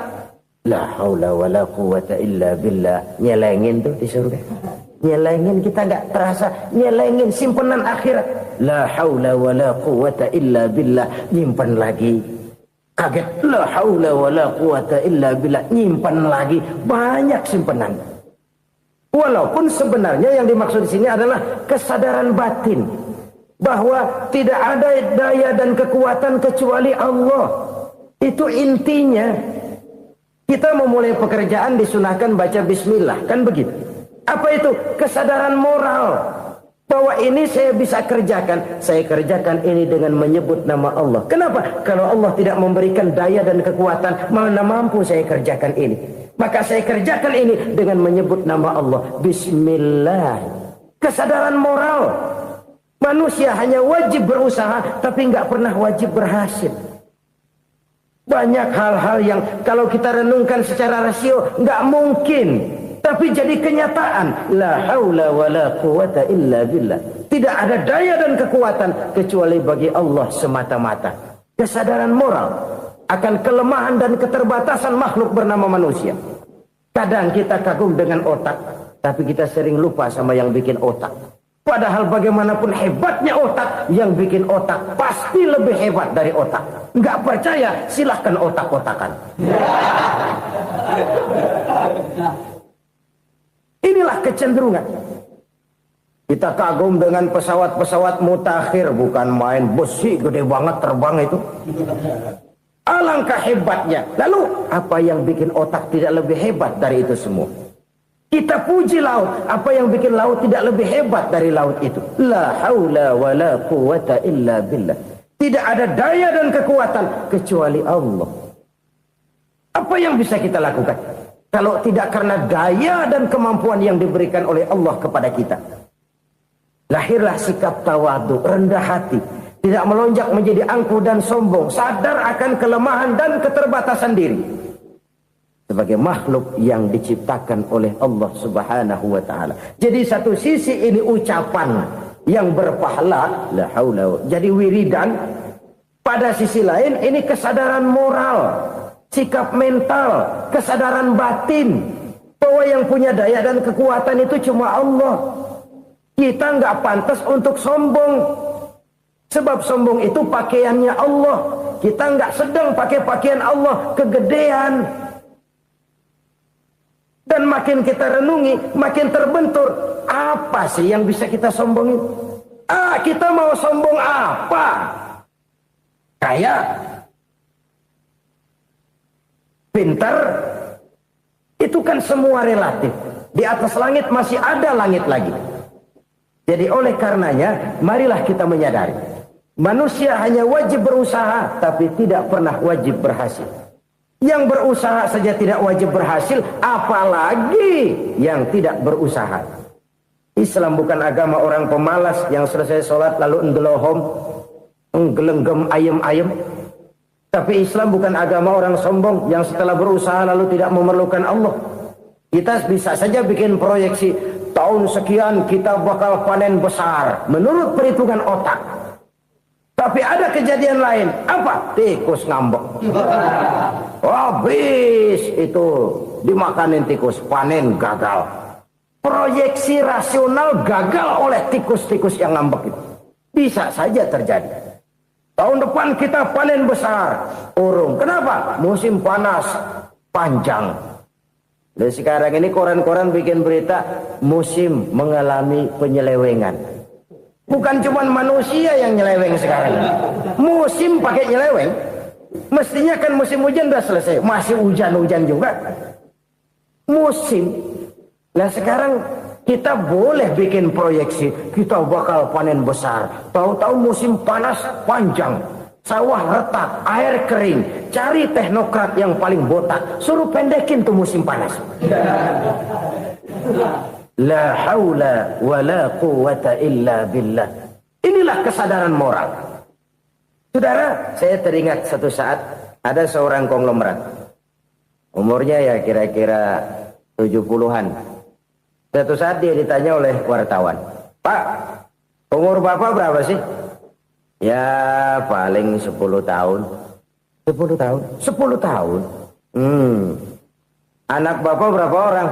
la haula wa la quwwata illa billah, nyelengin tuh di surga. Nyelengin, kita nggak terasa, nyelengin simpenan akhirat. La haula wa la quwwata illa billah, nyimpan lagi. Kaget, la haula wa la quwwata illa billah, nyimpan lagi. Banyak simpenan. Walaupun sebenarnya yang dimaksud di sini adalah kesadaran batin bahwa tidak ada daya dan kekuatan kecuali Allah. Itu intinya. Kita memulai pekerjaan disunahkan baca bismillah, kan begitu. Apa itu? Kesadaran moral. Bahwa ini saya bisa kerjakan. Saya kerjakan ini dengan menyebut nama Allah. Kenapa? Kalau Allah tidak memberikan daya dan kekuatan, mana mampu saya kerjakan ini. Maka saya kerjakan ini dengan menyebut nama Allah. Bismillah. Kesadaran moral. Manusia hanya wajib berusaha, tapi nggak pernah wajib berhasil. Banyak hal-hal yang kalau kita renungkan secara rasio nggak mungkin. Tapi jadi kenyataan. La haula wa la quwata illa billah. Tidak ada daya dan kekuatan kecuali bagi Allah semata-mata. Kesadaran moral akan kelemahan dan keterbatasan makhluk bernama manusia. Kadang kita kagum dengan otak, tapi kita sering lupa sama yang bikin otak. Padahal bagaimanapun hebatnya otak, yang bikin otak pasti lebih hebat dari otak. Nggak percaya, silahkan otak-otakan. Inilah kecenderungan. Kita kagum dengan pesawat-pesawat mutakhir, bukan main, besi gede banget terbang itu. Alangkah hebatnya. Lalu apa yang bikin otak tidak lebih hebat dari itu semua? Kita puji laut, apa yang bikin laut tidak lebih hebat dari laut itu? La haula wa la quwata illa billah. Tidak ada daya dan kekuatan kecuali Allah. Apa yang bisa kita lakukan kalau tidak karena daya dan kemampuan yang diberikan oleh Allah kepada kita? Lahirlah sikap tawadu, rendah hati, tidak melonjak menjadi angkuh dan sombong, sadar akan kelemahan dan keterbatasan diri. Sebagai makhluk yang diciptakan oleh Allah Subhanahu wa ta'ala. Jadi satu sisi ini ucapan yang berpahala, la haula, jadi wiridan. Pada sisi lain ini kesadaran moral, sikap mental, kesadaran batin, bahwa yang punya daya dan kekuatan itu cuma Allah. Kita nggak pantas untuk sombong, sebab sombong itu pakaiannya Allah. Kita nggak sedang pakai pakaian Allah, kegedean. Dan makin kita renungi, makin terbentur. Apa sih yang bisa kita sombongin? Kita mau sombong apa? Kaya, pintar, itu kan semua relatif. Di atas langit masih ada langit lagi. Jadi oleh karenanya, marilah kita menyadari. Manusia hanya wajib berusaha, tapi tidak pernah wajib berhasil. Yang berusaha saja tidak wajib berhasil, apalagi yang tidak berusaha. Islam bukan agama orang pemalas yang selesai sholat lalu endelohom, nggelenggem ayem-ayem. Tapi Islam bukan agama orang sombong yang setelah berusaha lalu tidak memerlukan Allah. Kita bisa saja bikin proyeksi, tahun sekian kita bakal panen besar menurut perhitungan otak. Tapi ada kejadian lain. Apa? Tikus ngambek. Habis itu dimakanin tikus, panen gagal. Proyeksi rasional gagal oleh tikus-tikus yang ngambek itu. Bisa saja terjadi. Tahun depan kita panen besar, urung. Kenapa? Musim panas panjang. Dan sekarang ini koran-koran bikin berita musim mengalami penyelewengan. Bukan cuma manusia yang nyeleweng sekarang. Musim pakai nyeleweng. Mestinya kan musim hujan udah selesai, masih hujan-hujan juga. Musim. Nah sekarang kita boleh bikin proyeksi, kita bakal panen besar. Tahu-tahu musim panas panjang, sawah retak, air kering. Cari teknokrat yang paling botak, suruh pendekin tuh musim panas. La haula wa la quwata illa billah. Inilah kesadaran moral. Saudara, saya teringat satu saat ada seorang konglomerat. Umurnya ya kira-kira 70-an. Satu saat dia ditanya oleh wartawan, "Pak, umur Bapak berapa sih?" "Ya paling 10 tahun." 10 tahun? 10 tahun? Anak Bapak berapa orang?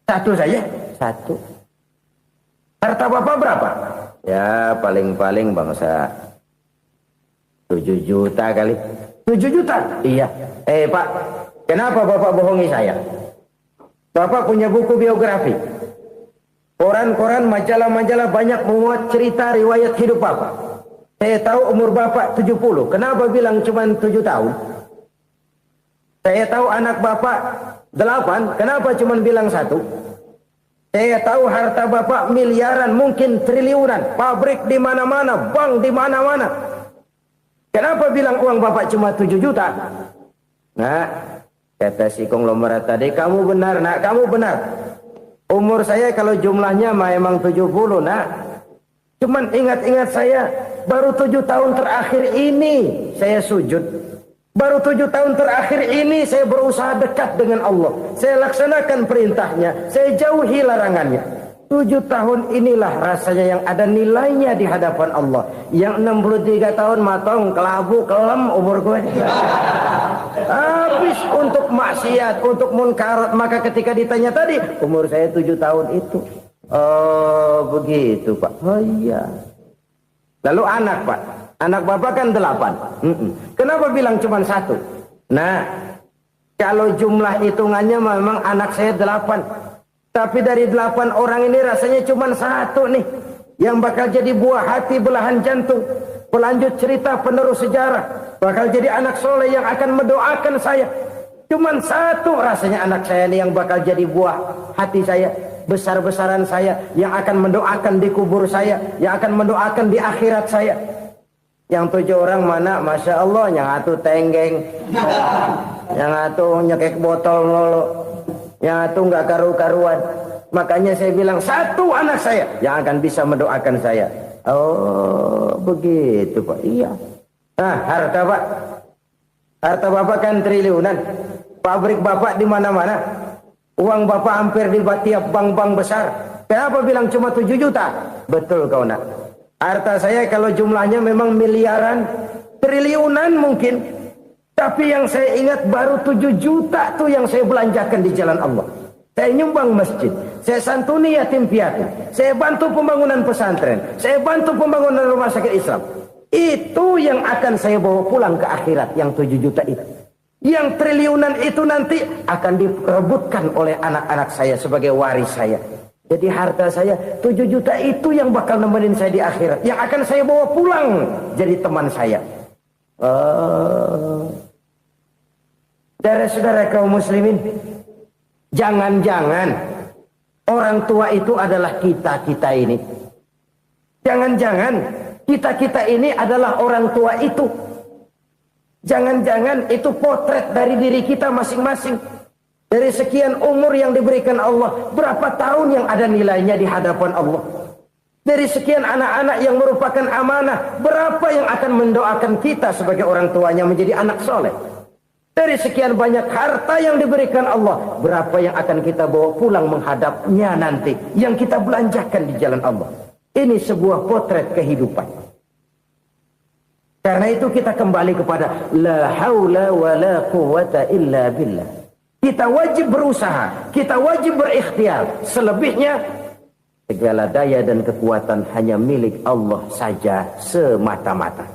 Satu saja? Satu. Harta Bapak berapa? Ya paling-paling bangsa 7 juta kali. 7 juta? Iya. Pak, kenapa Bapak bohongi saya? Bapak punya buku biografi. Koran-koran, majalah-majalah banyak memuat cerita riwayat hidup Bapak. Saya tahu umur Bapak 70. Kenapa bilang cuma 7 tahun? Saya tahu anak Bapak 8. Kenapa cuma bilang 1? Saya tahu harta bapak miliaran, mungkin triliunan, pabrik di mana-mana, bank di mana-mana. Kenapa bilang uang bapak cuma 7 juta? Nah, kata si konglomerat tadi, kamu benar nak, kamu benar. Umur saya kalau jumlahnya memang 70 nak. Cuman ingat-ingat saya, baru 7 tahun terakhir ini saya sujud. Baru 7 tahun terakhir ini saya berusaha dekat dengan Allah. Saya laksanakan perintahnya, saya jauhi larangannya. 7 tahun inilah rasanya yang ada nilainya di hadapan Allah. Yang 63 tahun matong, kelabu, kelem umur gue. Habis untuk maksiat, untuk munkarat. Maka ketika ditanya tadi, umur saya 7 tahun itu. Oh begitu Pak. Oh iya. Lalu anak Pak. Anak bapak kan 8. Kenapa bilang cuma 1? Nah, kalau jumlah hitungannya memang anak saya 8. Tapi dari 8 orang ini rasanya cuma 1 nih. Yang bakal jadi buah hati, belahan jantung. Pelanjut cerita, penerus sejarah. Bakal jadi anak soleh yang akan mendoakan saya. Cuma 1 rasanya anak saya ini yang bakal jadi buah hati saya. Besar-besaran saya. Yang akan mendoakan di kubur saya. Yang akan mendoakan di akhirat saya. Yang 7 orang mana, Masya Allah, yang atu tenggeng, yang atu nyekek botol mulu, yang atu nggak karu-karuan. Makanya saya bilang 1 anak saya yang akan bisa mendoakan saya. Oh begitu Pak. Iya. Nah harta Pak, harta bapak kan triliunan, pabrik bapak di mana-mana, uang bapak hampir di tiap bank-bank besar. Kenapa bilang cuma 7 juta? Betul kau nak. Harta saya kalau jumlahnya memang miliaran, triliunan mungkin. Tapi yang saya ingat baru 7 juta tuh yang saya belanjakan di jalan Allah. Saya nyumbang masjid, saya santuni yatim piatu, saya bantu pembangunan pesantren, saya bantu pembangunan rumah sakit Islam. Itu yang akan saya bawa pulang ke akhirat, yang 7 juta itu. Yang triliunan itu nanti akan diperebutkan oleh anak-anak saya sebagai waris saya. Jadi harta saya 7 juta itu yang bakal nemenin saya di akhirat. Yang akan saya bawa pulang jadi teman saya. Saudara-saudara kaum muslimin, jangan-jangan orang tua itu adalah kita-kita ini. Jangan-jangan kita-kita ini adalah orang tua itu. Jangan-jangan itu potret dari diri kita masing-masing. Dari sekian umur yang diberikan Allah, berapa tahun yang ada nilainya di hadapan Allah? Dari sekian anak-anak yang merupakan amanah, berapa yang akan mendoakan kita sebagai orang tuanya menjadi anak soleh? Dari sekian banyak harta yang diberikan Allah, berapa yang akan kita bawa pulang menghadapnya nanti, yang kita belanjakan di jalan Allah? Ini sebuah potret kehidupan. Karena itu kita kembali kepada la haula wa la quwwata illa billah. Kita wajib berusaha, kita wajib berikhtiar. Selebihnya, segala daya dan kekuatan hanya milik Allah saja semata-mata.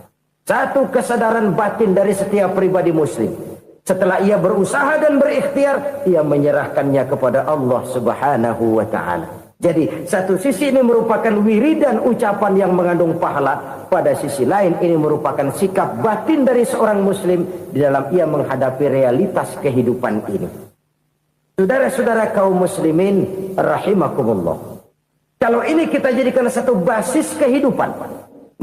Satu kesadaran batin dari setiap pribadi muslim. Setelah ia berusaha dan berikhtiar, ia menyerahkannya kepada Allah Subhanahu wa ta'ala. Jadi, satu sisi ini merupakan wiridan ucapan yang mengandung pahala. Pada sisi lain, ini merupakan sikap batin dari seorang muslim di dalam ia menghadapi realitas kehidupan ini. Saudara-saudara kaum muslimin, rahimakumullah. Kalau ini kita jadikan satu basis kehidupan,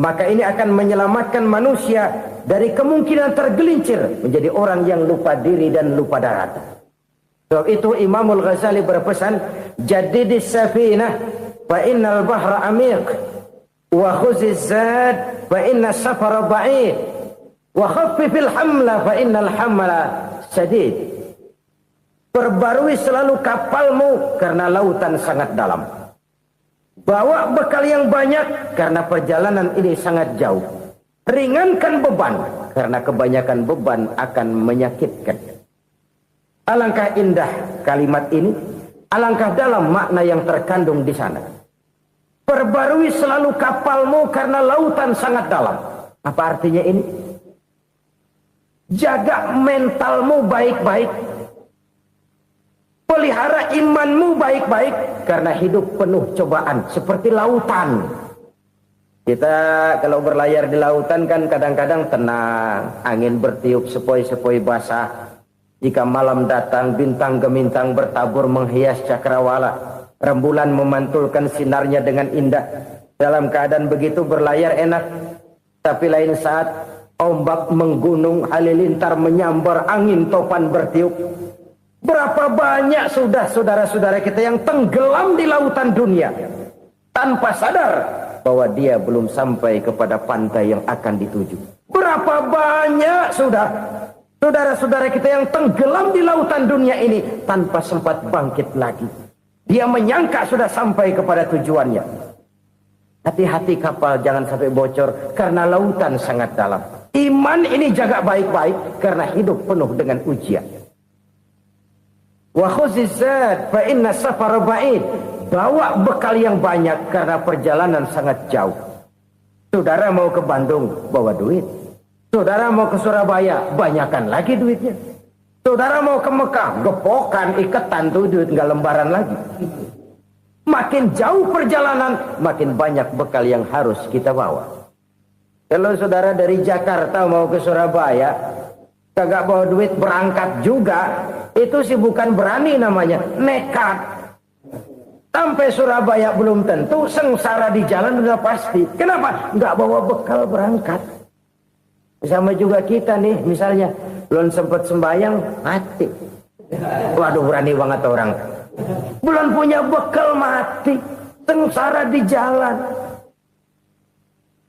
maka ini akan menyelamatkan manusia dari kemungkinan tergelincir menjadi orang yang lupa diri dan lupa darat. Sebab itu Imamul Ghazali berpesan, Jadidis safinah fa innal bahra amiq wa khuziz zad fa inna safara ba'id wa khaffifil hamla fa innal hamla sadid. Perbarui selalu kapalmu karena lautan sangat dalam. Bawa bekal yang banyak karena perjalanan ini sangat jauh. Ringankan beban karena kebanyakan beban akan menyakitkan. Alangkah indah kalimat ini, alangkah dalam makna yang terkandung di sana. Perbarui selalu kapalmu karena lautan sangat dalam. Apa artinya ini? Jaga mentalmu baik-baik. Pelihara imanmu baik-baik karena hidup penuh cobaan seperti lautan. Kita kalau berlayar di lautan kan kadang-kadang tenang, angin bertiup sepoi-sepoi basah. Jika malam datang bintang gemintang bertabur menghias cakrawala. Rembulan memantulkan sinarnya dengan indah. Dalam keadaan begitu berlayar enak. Tapi lain saat ombak menggunung, halilintar menyambar, angin topan bertiup. Berapa banyak sudah saudara-saudara kita yang tenggelam di lautan dunia tanpa sadar bahwa dia belum sampai kepada pantai yang akan dituju. Berapa banyak sudah saudara-saudara kita yang tenggelam di lautan dunia ini tanpa sempat bangkit lagi. Dia menyangka sudah sampai kepada tujuannya. Hati-hati kapal jangan sampai bocor karena lautan sangat dalam. Iman ini jaga baik-baik karena hidup penuh dengan ujian. Wa khuzizat fa inna safara ba'id. Bawa bekal yang banyak karena perjalanan sangat jauh. Saudara mau ke Bandung, bawa duit. Saudara mau ke Surabaya, banyakkan lagi duitnya. Saudara mau ke Mekah, gepokan, iketan tuh duit nggak lembaran lagi. Makin jauh perjalanan, makin banyak bekal yang harus kita bawa. Kalau saudara dari Jakarta mau ke Surabaya, kagak bawa duit berangkat juga, itu sih bukan berani namanya, nekat. Sampai Surabaya belum tentu, sengsara di jalan udah pasti. Kenapa? Nggak bawa bekal berangkat. Sama juga kita nih, misalnya belum sempat sembahyang, mati. Waduh, berani banget orang. Belum punya bekal, mati. Sengsara di jalan.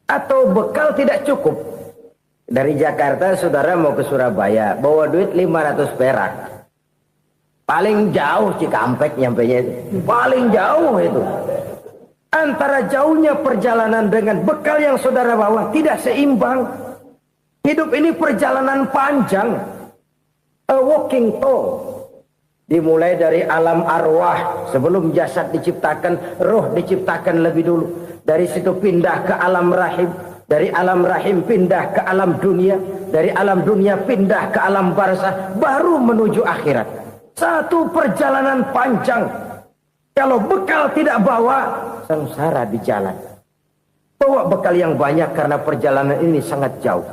Atau bekal tidak cukup. Dari Jakarta saudara mau ke Surabaya, bawa duit 500 perak. Paling jauh Cikampek nyampenya itu. Paling jauh itu. Antara jauhnya perjalanan dengan bekal yang saudara bawa tidak seimbang. Hidup ini perjalanan panjang. A walking tour. Dimulai dari alam arwah. Sebelum jasad diciptakan, roh diciptakan lebih dulu. Dari situ pindah ke alam rahim. Dari alam rahim pindah ke alam dunia. Dari alam dunia pindah ke alam barzah. Baru menuju akhirat. Satu perjalanan panjang. Kalau bekal tidak bawa, sengsara di jalan. Bawa bekal yang banyak karena perjalanan ini sangat jauh.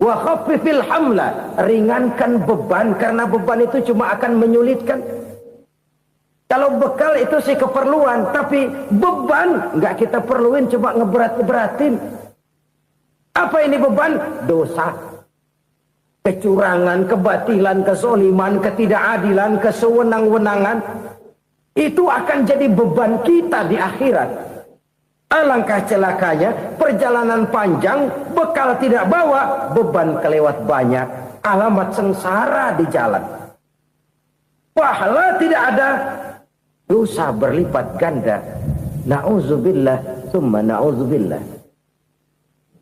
Wa khaffifil hamla, ringankan beban karena beban itu cuma akan menyulitkan. Kalau bekal itu sih keperluan, tapi beban nggak kita perluin, cuma ngeberat-beratin. Apa ini beban? Dosa. Kecurangan, kebatilan, kezoliman, ketidakadilan, kesewenang-wenangan. Itu akan jadi beban kita di akhirat. Alangkah celakanya, perjalanan panjang, bekal tidak bawa, beban kelewat banyak. Alamat sengsara di jalan. Pahala tidak ada, dosa berlipat ganda. Na'udzubillah, summa na'udzubillah.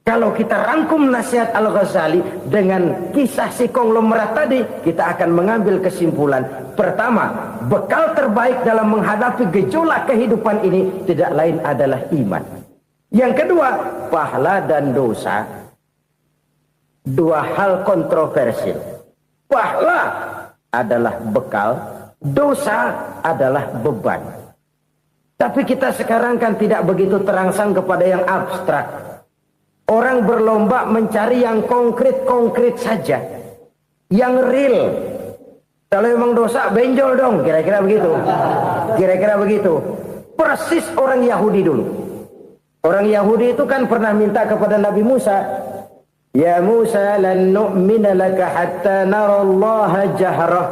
Kalau kita rangkum nasihat Al-Ghazali dengan kisah si konglomerat tadi, kita akan mengambil kesimpulan. Pertama, bekal terbaik dalam menghadapi gejolak kehidupan ini tidak lain adalah iman. Yang kedua, pahala dan dosa. Dua hal kontroversial. Pahala adalah bekal, dosa adalah beban. Tapi kita sekarang kan tidak begitu terangsang kepada yang abstrak. Orang berlomba mencari yang konkret-konkret saja. Yang real. Kalau memang dosa, benjol dong. Kira-kira begitu. Kira-kira begitu. Persis orang Yahudi dulu. Orang Yahudi itu kan pernah minta kepada Nabi Musa. Ya Musa, lan nu'mina laka hatta narallaha jahrah.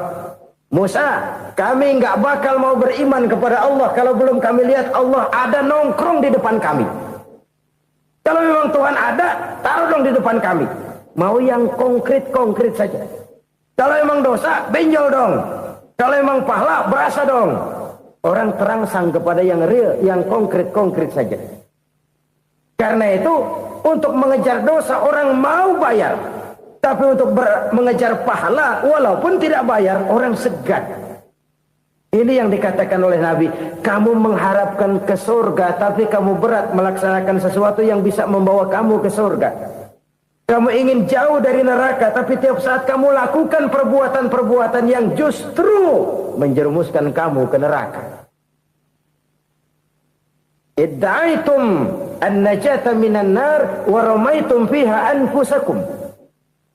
Musa, kami nggak bakal mau beriman kepada Allah kalau belum kami lihat Allah ada nongkrong di depan kami. Kalau memang Tuhan ada, taruh dong di depan kami. Mau yang konkret-konkret saja. Kalau memang dosa, benjol dong. Kalau memang pahala, berasa dong. Orang terangsang kepada yang real, yang konkret-konkret saja. Karena itu, untuk mengejar dosa, orang mau bayar. Tapi untuk mengejar pahala, walaupun tidak bayar, orang segan. Ini yang dikatakan oleh Nabi, kamu mengharapkan ke surga, tapi kamu berat melaksanakan sesuatu yang bisa membawa kamu ke surga. Kamu ingin jauh dari neraka, tapi tiap saat kamu lakukan perbuatan-perbuatan yang justru menjerumuskan kamu ke neraka. Idda'aitum an-najata minan nar wa ramaitum fiha anfusakum.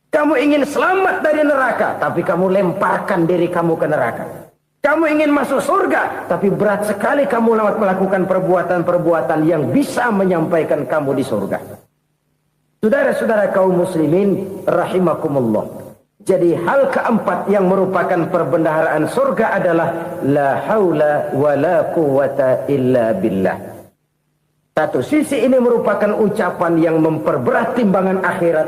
Kamu ingin selamat dari neraka, tapi kamu lemparkan diri kamu ke neraka. Kamu ingin masuk surga, tapi berat sekali kamu melakukan perbuatan-perbuatan yang bisa menyampaikan kamu di surga. Saudara-saudara kaum muslimin rahimakumullah. Jadi hal keempat yang merupakan perbendaharaan surga adalah la haula wa la quwwata illa billah. Satu sisi ini merupakan ucapan yang memperberat timbangan akhirat.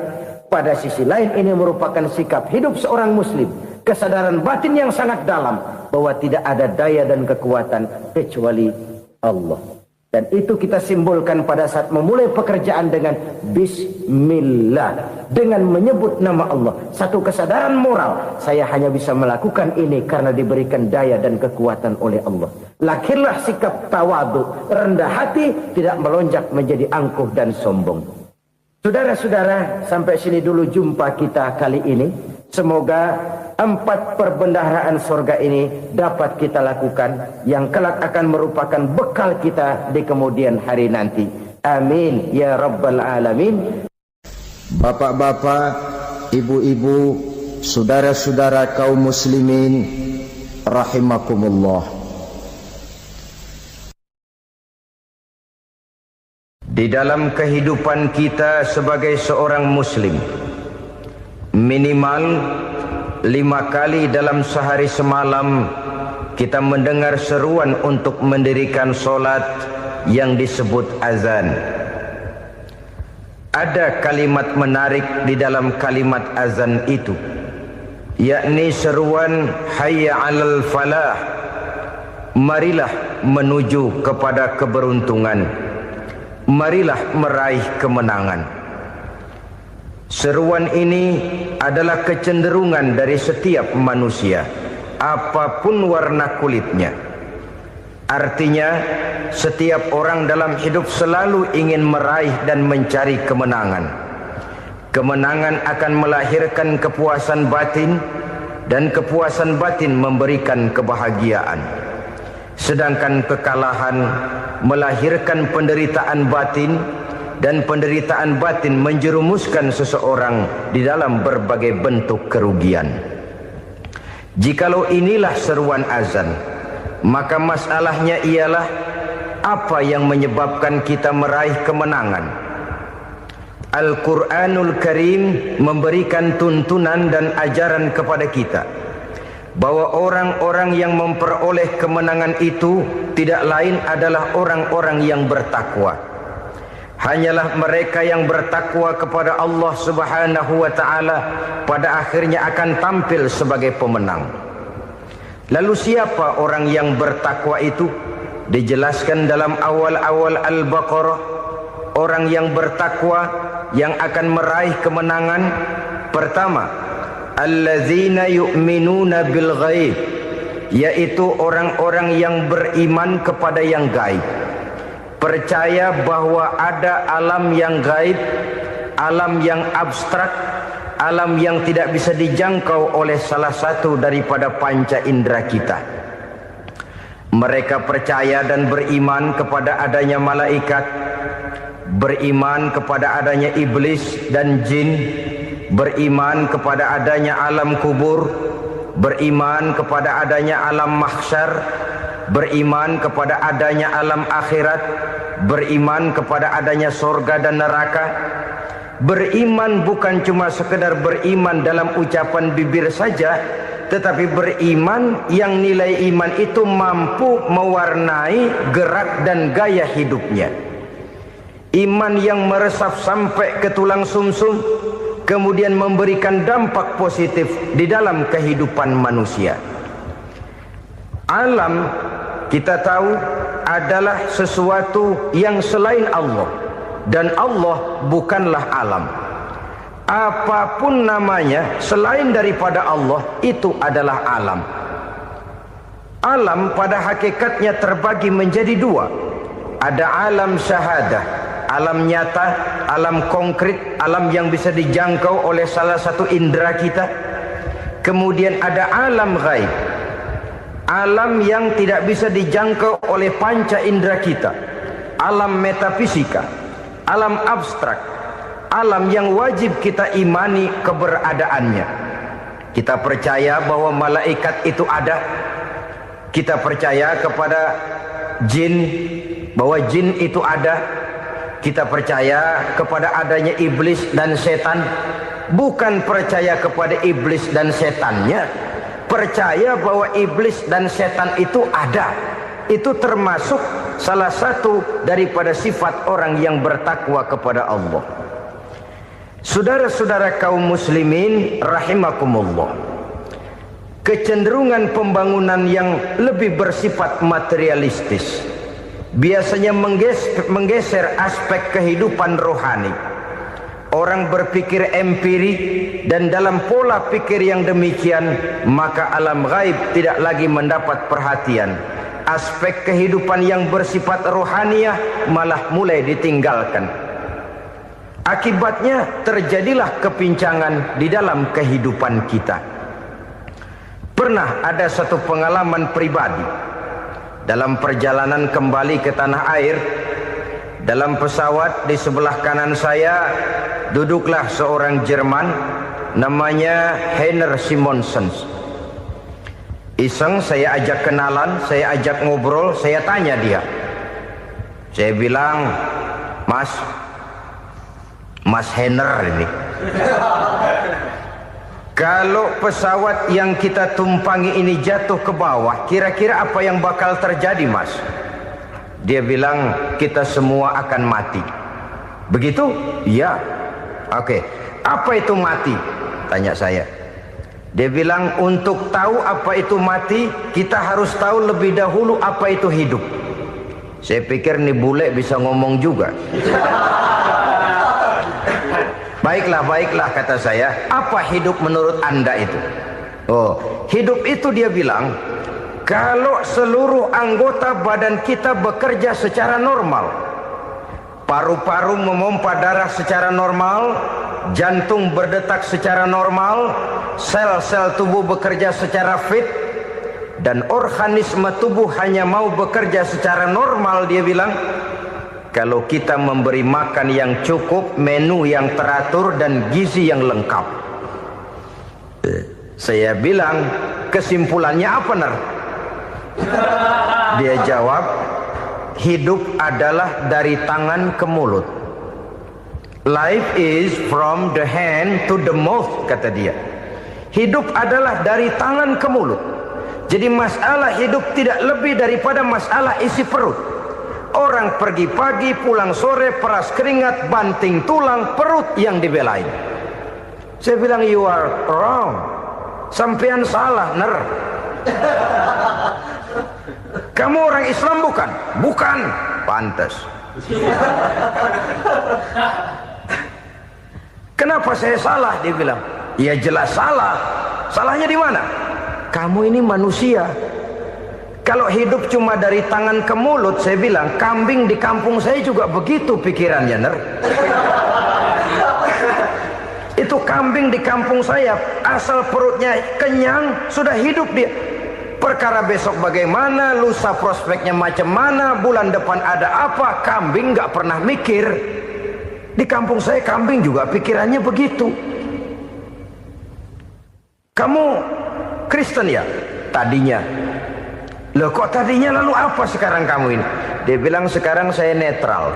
Pada sisi lain ini merupakan sikap hidup seorang muslim. Kesadaran batin yang sangat dalam bahwa tidak ada daya dan kekuatan kecuali Allah. Dan itu kita simbolkan pada saat memulai pekerjaan dengan Bismillah, dengan menyebut nama Allah. Satu kesadaran moral, saya hanya bisa melakukan ini karena diberikan daya dan kekuatan oleh Allah. Lahirlah sikap tawadu, rendah hati, tidak melonjak menjadi angkuh dan sombong. Saudara-saudara, sampai sini dulu jumpa kita kali ini. Semoga 4 perbendaharaan surga ini dapat kita lakukan, yang kelak akan merupakan bekal kita di kemudian hari nanti. Amin ya rabbal alamin. Bapak-bapak, ibu-ibu, saudara-saudara kaum muslimin rahimakumullah. Di dalam kehidupan kita sebagai seorang muslim, minimal 5 kali dalam sehari semalam kita mendengar seruan untuk mendirikan solat yang disebut azan. Ada kalimat menarik di dalam kalimat azan itu, yakni seruan hayya 'alal falah, marilah menuju kepada keberuntungan, marilah meraih kemenangan. Seruan ini adalah kecenderungan dari setiap manusia, apapun warna kulitnya. Artinya, setiap orang dalam hidup selalu ingin meraih dan mencari kemenangan. Kemenangan akan melahirkan kepuasan batin, dan kepuasan batin memberikan kebahagiaan. Sedangkan kekalahan melahirkan penderitaan batin, dan penderitaan batin menjerumuskan seseorang di dalam berbagai bentuk kerugian. Jikalau inilah seruan azan, maka masalahnya ialah apa yang menyebabkan kita meraih kemenangan. Al-Quranul Karim memberikan tuntunan dan ajaran kepada kita bahwa orang-orang yang memperoleh kemenangan itu tidak lain adalah orang-orang yang bertakwa. Hanyalah mereka yang bertakwa kepada Allah Subhanahu wa ta'ala pada akhirnya akan tampil sebagai pemenang. Lalu siapa orang yang bertakwa itu? Dijelaskan dalam awal-awal Al-Baqarah, orang yang bertakwa yang akan meraih kemenangan. Pertama, alladzina yu'minuna bil ghaib, yaitu orang-orang yang beriman kepada yang gaib. Percaya bahwa ada alam yang gaib, alam yang abstrak, alam yang tidak bisa dijangkau oleh salah satu daripada panca indera kita. Mereka percaya dan beriman kepada adanya malaikat, beriman kepada adanya iblis dan jin, beriman kepada adanya alam kubur, beriman kepada adanya alam mahsyar, beriman kepada adanya alam akhirat, beriman kepada adanya surga dan neraka. Beriman bukan cuma sekedar beriman dalam ucapan bibir saja, tetapi beriman yang nilai iman itu mampu mewarnai gerak dan gaya hidupnya. Iman yang meresap sampai ke tulang sumsum, kemudian memberikan dampak positif di dalam kehidupan manusia. Alam, kita tahu, adalah sesuatu yang selain Allah, dan Allah bukanlah alam. Apapun namanya selain daripada Allah, itu adalah alam. Alam pada hakikatnya terbagi menjadi 2. Ada alam syahadah, alam nyata, alam konkret, alam yang bisa dijangkau oleh salah satu indera kita. Kemudian ada alam ghaib, alam yang tidak bisa dijangkau oleh panca indera kita, alam metafisika, alam abstrak, alam yang wajib kita imani keberadaannya. Kita percaya bahwa malaikat itu ada, Kita percaya kepada jin, bahwa jin itu ada. Kita percaya kepada adanya iblis dan setan. Bukan percaya kepada iblis dan setannya, percaya bahwa iblis dan setan itu ada. Itu termasuk salah satu daripada sifat orang yang bertakwa kepada Allah. Saudara-saudara kaum muslimin rahimakumullah, kecenderungan pembangunan yang lebih bersifat materialistis biasanya menggeser aspek kehidupan rohani. Orang berpikir empiri, dan dalam pola pikir yang demikian maka alam gaib tidak lagi mendapat perhatian. Aspek kehidupan yang bersifat rohaniah malah mulai ditinggalkan. Akibatnya terjadilah kepincangan di dalam kehidupan kita. Pernah ada satu pengalaman pribadi dalam perjalanan kembali ke tanah air. Dalam pesawat di sebelah kanan saya duduklah seorang Jerman namanya Heiner Simonsen. Iseng saya ajak kenalan, saya ajak ngobrol, saya tanya dia. Saya bilang, Mas Heiner ini, kalau pesawat yang kita tumpangi ini jatuh ke bawah, kira-kira apa yang bakal terjadi, Mas? Dia bilang, kita semua akan mati. Begitu? Iya. Oke. Apa itu mati? Tanya saya. Dia bilang, untuk tahu apa itu mati, kita harus tahu lebih dahulu apa itu hidup. Saya pikir nih bule bisa ngomong juga. Baiklah kata saya. Apa hidup menurut Anda itu? Oh, hidup itu dia bilang, kalau seluruh anggota badan kita bekerja secara normal, paru-paru memompa darah secara normal, jantung berdetak secara normal, sel-sel tubuh bekerja secara fit, dan organisme tubuh hanya mau bekerja secara normal, dia bilang, kalau kita memberi makan yang cukup, menu yang teratur, dan gizi yang lengkap. Saya bilang, kesimpulannya apa, Ner? Dia jawab, hidup adalah dari tangan ke mulut. Life is from the hand to the mouth, kata dia. Hidup adalah dari tangan ke mulut. Jadi masalah hidup tidak lebih daripada masalah isi perut. Orang pergi pagi, pulang sore, peras keringat, banting tulang, perut yang dibelain. Saya bilang, you are wrong. Sampean salah, Ner. Kamu orang Islam bukan? Bukan. Pantas. Kenapa saya salah? Dia bilang, ya jelas salah. Salahnya di mana? Kamu ini manusia. Kalau hidup cuma dari tangan ke mulut, saya bilang, kambing di kampung saya juga begitu pikirannya, Ner. Itu kambing di kampung saya, asal perutnya kenyang, sudah hidup dia. Perkara besok bagaimana, lusa prospeknya macam mana, bulan depan ada apa, kambing nggak pernah mikir. Di kampung saya kambing juga pikirannya begitu. Kamu Kristen ya? Tadinya. Loh kok tadinya, lalu apa sekarang kamu ini? Dia bilang, sekarang saya netral.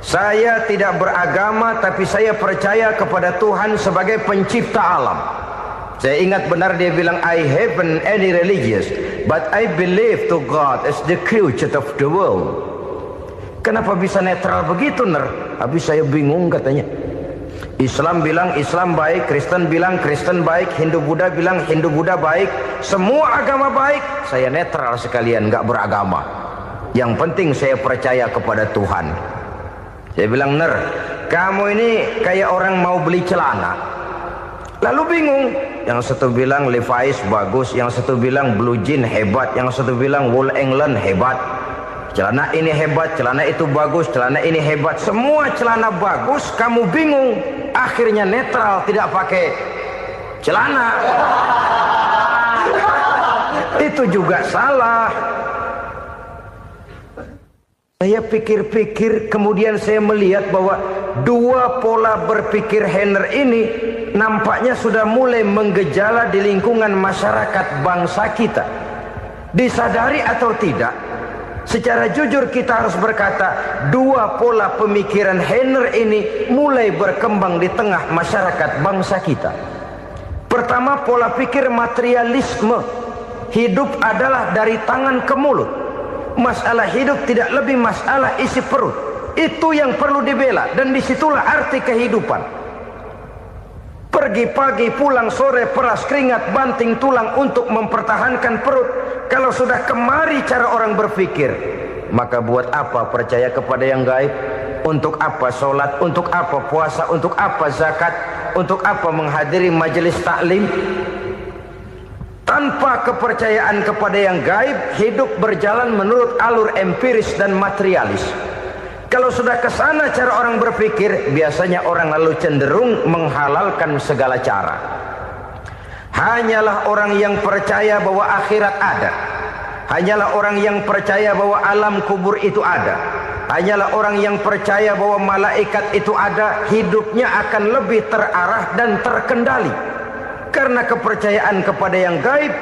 Saya tidak beragama, tapi saya percaya kepada Tuhan sebagai pencipta alam. Saya ingat benar dia bilang, I haven't any religious, but I believe to God as the creator of the world. Kenapa bisa netral begitu, Ner? Habis saya bingung katanya. Islam bilang Islam baik, Kristen bilang Kristen baik, Hindu Buddha bilang Hindu Buddha baik, semua agama baik. Saya netral sekalian, nggak beragama. Yang penting saya percaya kepada Tuhan. Saya bilang, Ner, kamu ini kayak orang mau beli celana, lalu bingung. Yang satu bilang Levi's bagus, yang satu bilang Blue Jean hebat, yang satu bilang Wool England hebat. Celana ini hebat, celana itu bagus, celana ini hebat. Semua celana bagus, kamu bingung. Akhirnya netral, tidak pakai celana. Itu juga salah. Saya pikir-pikir, kemudian saya melihat bahwa dua pola berpikir Heiner ini nampaknya sudah mulai menggejala di lingkungan masyarakat bangsa kita. Disadari atau tidak, secara jujur kita harus berkata, dua pola pemikiran Heiner ini mulai berkembang di tengah masyarakat bangsa kita. Pertama, pola pikir materialisme. Hidup adalah dari tangan ke mulut. Masalah hidup tidak lebih masalah isi perut. Itu yang perlu dibela, dan disitulah arti kehidupan. Pergi pagi, pulang sore, peras keringat, banting tulang untuk mempertahankan perut. Kalau sudah kemari cara orang berpikir, maka buat apa percaya kepada yang gaib? Untuk apa sholat? Untuk apa puasa? Untuk apa zakat? Untuk apa menghadiri majelis taklim? Tanpa kepercayaan kepada yang gaib, hidup berjalan menurut alur empiris dan materialis. Kalau sudah ke sana cara orang berpikir, biasanya orang lalu cenderung menghalalkan segala cara. Hanyalah orang yang percaya bahwa akhirat ada. Hanyalah orang yang percaya bahwa alam kubur itu ada. Hanyalah orang yang percaya bahwa malaikat itu ada, hidupnya akan lebih terarah dan terkendali. Karena kepercayaan kepada yang gaib,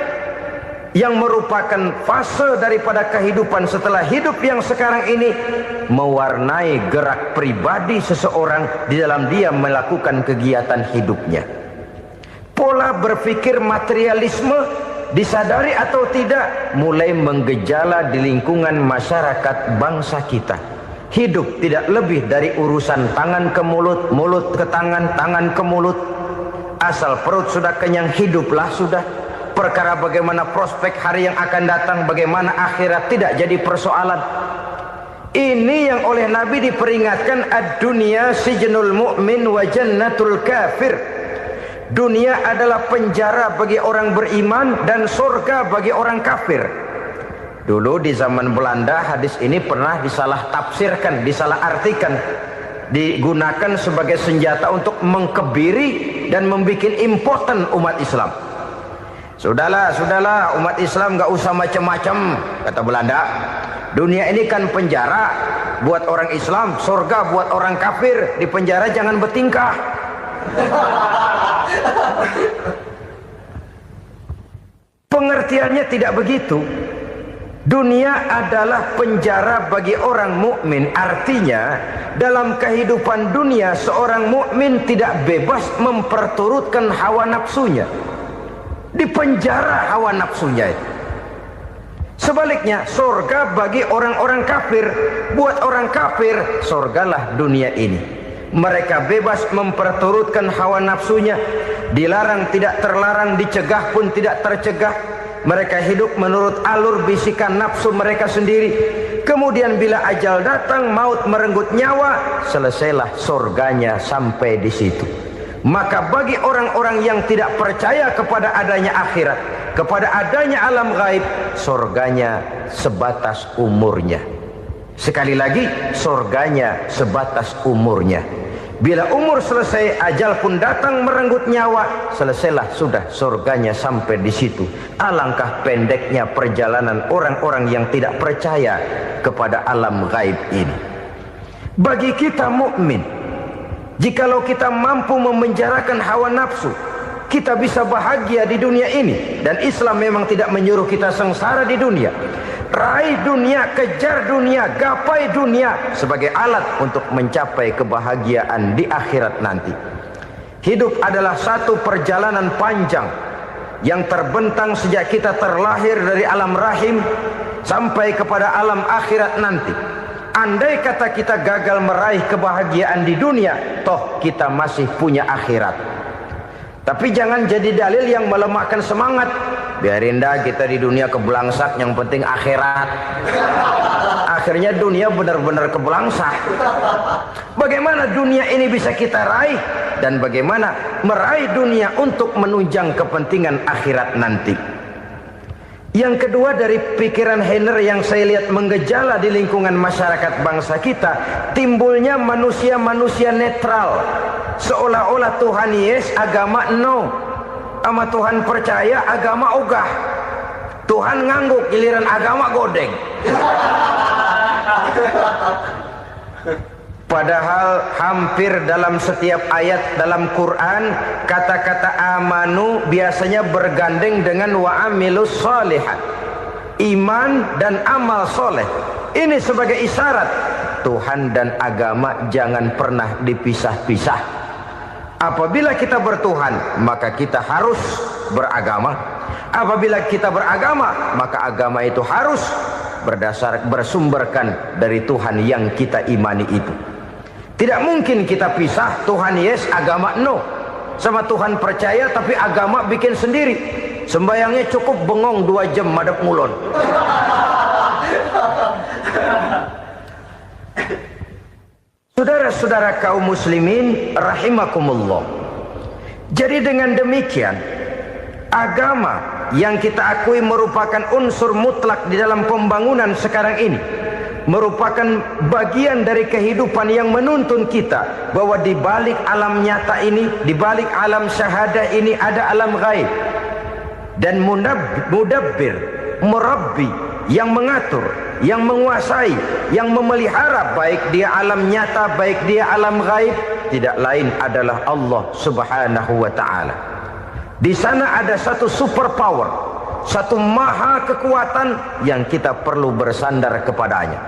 yang merupakan fase daripada kehidupan setelah hidup yang sekarang ini, mewarnai gerak pribadi seseorang di dalam dia melakukan kegiatan hidupnya. Pola berpikir materialisme, disadari atau tidak, mulai menggejala di lingkungan masyarakat bangsa kita. Hidup tidak lebih dari urusan tangan ke mulut, mulut ke tangan, tangan ke mulut. Asal perut sudah kenyang, hiduplah sudah. Perkara bagaimana prospek hari yang akan datang, bagaimana akhirat, tidak jadi persoalan. Ini yang oleh Nabi diperingatkan, ad-dunya sijnul mu'min wa jannatul kafir. Dunia adalah penjara bagi orang beriman dan surga bagi orang kafir. Dulu di zaman Belanda hadis ini pernah disalah tafsirkan, disalah artikan, digunakan sebagai senjata untuk mengkebiri dan membuat impoten umat Islam. Sudahlah, umat Islam gak usah macam-macam, kata Belanda. Dunia ini kan penjara buat orang Islam, surga buat orang kafir. Di penjara jangan bertingkah. Pengertiannya tidak begitu. Dunia adalah penjara bagi orang mukmin. Artinya dalam kehidupan dunia seorang mukmin tidak bebas memperturutkan hawa nafsunya. Di penjara hawa nafsunya itu. Sebaliknya, surga bagi orang-orang kafir. Buat orang kafir, surgalah dunia ini. Mereka bebas memperturutkan hawa nafsunya. Dilarang tidak terlarang, dicegah pun tidak tercegah. Mereka hidup menurut alur bisikan nafsu mereka sendiri. Kemudian bila ajal datang, maut merenggut nyawa, selesailah surganya sampai di situ. Maka bagi orang-orang yang tidak percaya kepada adanya akhirat, kepada adanya alam gaib, surganya sebatas umurnya. Sekali lagi, surganya sebatas umurnya. Bila umur selesai, ajal pun datang merenggut nyawa, selesailah sudah surganya sampai di situ. Alangkah pendeknya perjalanan orang-orang yang tidak percaya kepada alam gaib ini. Bagi kita mukmin, jikalau kita mampu memenjarakan hawa nafsu, kita bisa bahagia di dunia ini. Dan Islam memang tidak menyuruh kita sengsara di dunia. Raih dunia, kejar dunia, gapai dunia sebagai alat untuk mencapai kebahagiaan di akhirat nanti. Hidup adalah satu perjalanan panjang yang terbentang sejak kita terlahir dari alam rahim sampai kepada alam akhirat nanti. Andai kata kita gagal meraih kebahagiaan di dunia, toh kita masih punya akhirat. Tapi jangan jadi dalil yang melemahkan semangat. Biarin dah kita di dunia kebelangsak, yang penting akhirat. Akhirnya dunia benar-benar kebelangsak. Bagaimana dunia ini bisa kita raih, dan bagaimana meraih dunia untuk menunjang kepentingan akhirat nanti. Yang kedua dari pikiran Heiner yang saya lihat menggejala di lingkungan masyarakat bangsa kita, timbulnya manusia-manusia netral. Seolah-olah Tuhan yes, agama no. Sama Tuhan percaya, agama ogah. Tuhan ngangguk, giliran agama godeng. Padahal hampir dalam setiap ayat dalam Quran, kata-kata amanu biasanya bergandeng dengan wa amilus shalihat. iman dan amal soleh. Ini sebagai isyarat Tuhan dan agama jangan pernah dipisah-pisah. Apabila kita bertuhan, maka kita harus beragama. Apabila kita beragama, maka agama itu harus bersumberkan dari Tuhan yang kita imani itu. Tidak mungkin kita pisah, Tuhan yes, agama no. Sama Tuhan percaya tapi agama bikin sendiri. Sembayangnya cukup bengong 2 jam madep ngulon. Saudara-saudara kaum muslimin rahimakumullah. Jadi dengan demikian, agama yang kita akui merupakan unsur mutlak di dalam pembangunan sekarang ini, merupakan bagian dari kehidupan yang menuntun kita bahwa di balik alam nyata ini, di balik alam syahadah ini ada alam gaib. Dan mudabbir, murabbi, yang mengatur, yang menguasai, yang memelihara baik dia alam nyata, baik dia alam gaib, tidak lain adalah Allah Subhanahu wa ta'ala. Di sana ada satu super power, satu maha kekuatan yang kita perlu bersandar kepadanya.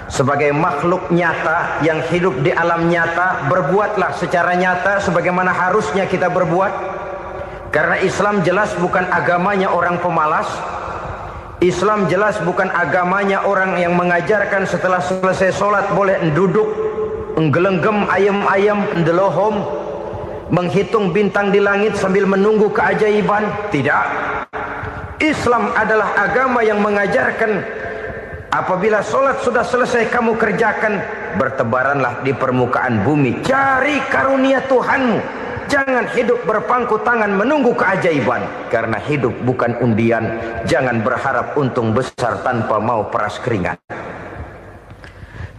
Sebagai makhluk nyata yang hidup di alam nyata, berbuatlah secara nyata sebagaimana harusnya kita berbuat. Karena Islam jelas bukan agamanya orang pemalas. Islam jelas bukan agamanya orang yang mengajarkan setelah selesai sholat boleh duduk, nggelenggem ayam-ayam, ndelohom, menghitung bintang di langit sambil menunggu keajaiban. Tidak. Islam adalah agama yang mengajarkan apabila sholat sudah selesai kamu kerjakan, bertebaranlah di permukaan bumi, cari karunia Tuhanmu. Jangan hidup berpangku tangan menunggu keajaiban. Karena hidup bukan undian. Jangan berharap untung besar tanpa mau peras keringat.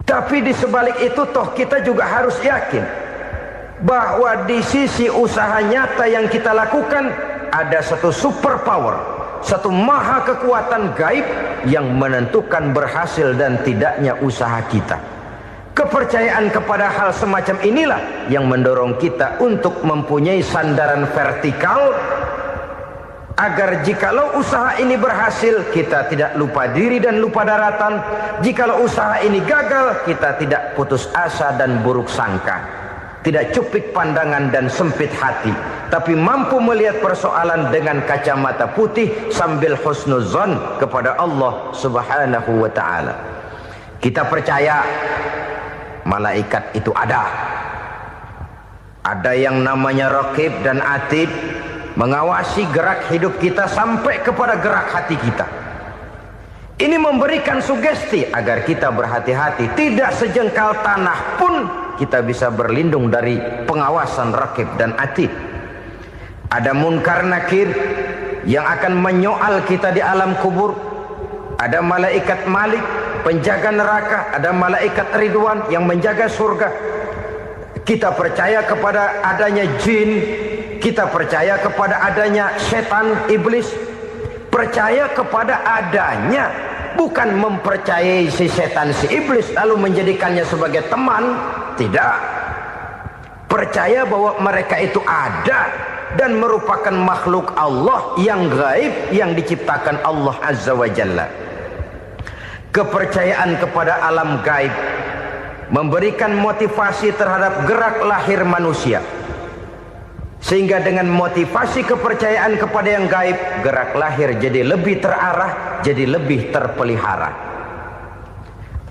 Tapi di sebalik itu toh kita juga harus yakin bahwa di sisi usaha nyata yang kita lakukan ada satu super power, satu maha kekuatan gaib yang menentukan berhasil dan tidaknya usaha kita. Kepercayaan kepada hal semacam inilah yang mendorong kita untuk mempunyai sandaran vertikal, agar jikalau usaha ini berhasil, kita tidak lupa diri dan lupa daratan. Jikalau usaha ini gagal, kita tidak putus asa dan buruk sangka, tidak cupik pandangan dan sempit hati, tapi mampu melihat persoalan dengan kacamata putih sambil husnuzon kepada Allah Subhanahu wa ta'ala. Kita percaya malaikat itu ada. Ada yang namanya raqib dan atid, mengawasi gerak hidup kita sampai kepada gerak hati kita. Ini memberikan sugesti agar kita berhati-hati. Tidak sejengkal tanah pun kita bisa berlindung dari pengawasan raqib dan atid. Ada munkar nakir yang akan menyoal kita di alam kubur. Ada malaikat Malik, penjaga neraka. Ada malaikat Ridwan yang menjaga surga. Kita percaya kepada adanya jin, kita percaya kepada adanya setan, iblis. Percaya kepada adanya, bukan mempercayai si setan, si iblis lalu menjadikannya sebagai teman. Tidak. Percaya bahwa mereka itu ada dan merupakan makhluk Allah yang gaib yang diciptakan Allah Azza wa Jalla. Kepercayaan kepada alam gaib memberikan motivasi terhadap gerak lahir manusia, sehingga dengan motivasi kepercayaan kepada yang gaib, gerak lahir jadi lebih terarah, jadi lebih terpelihara.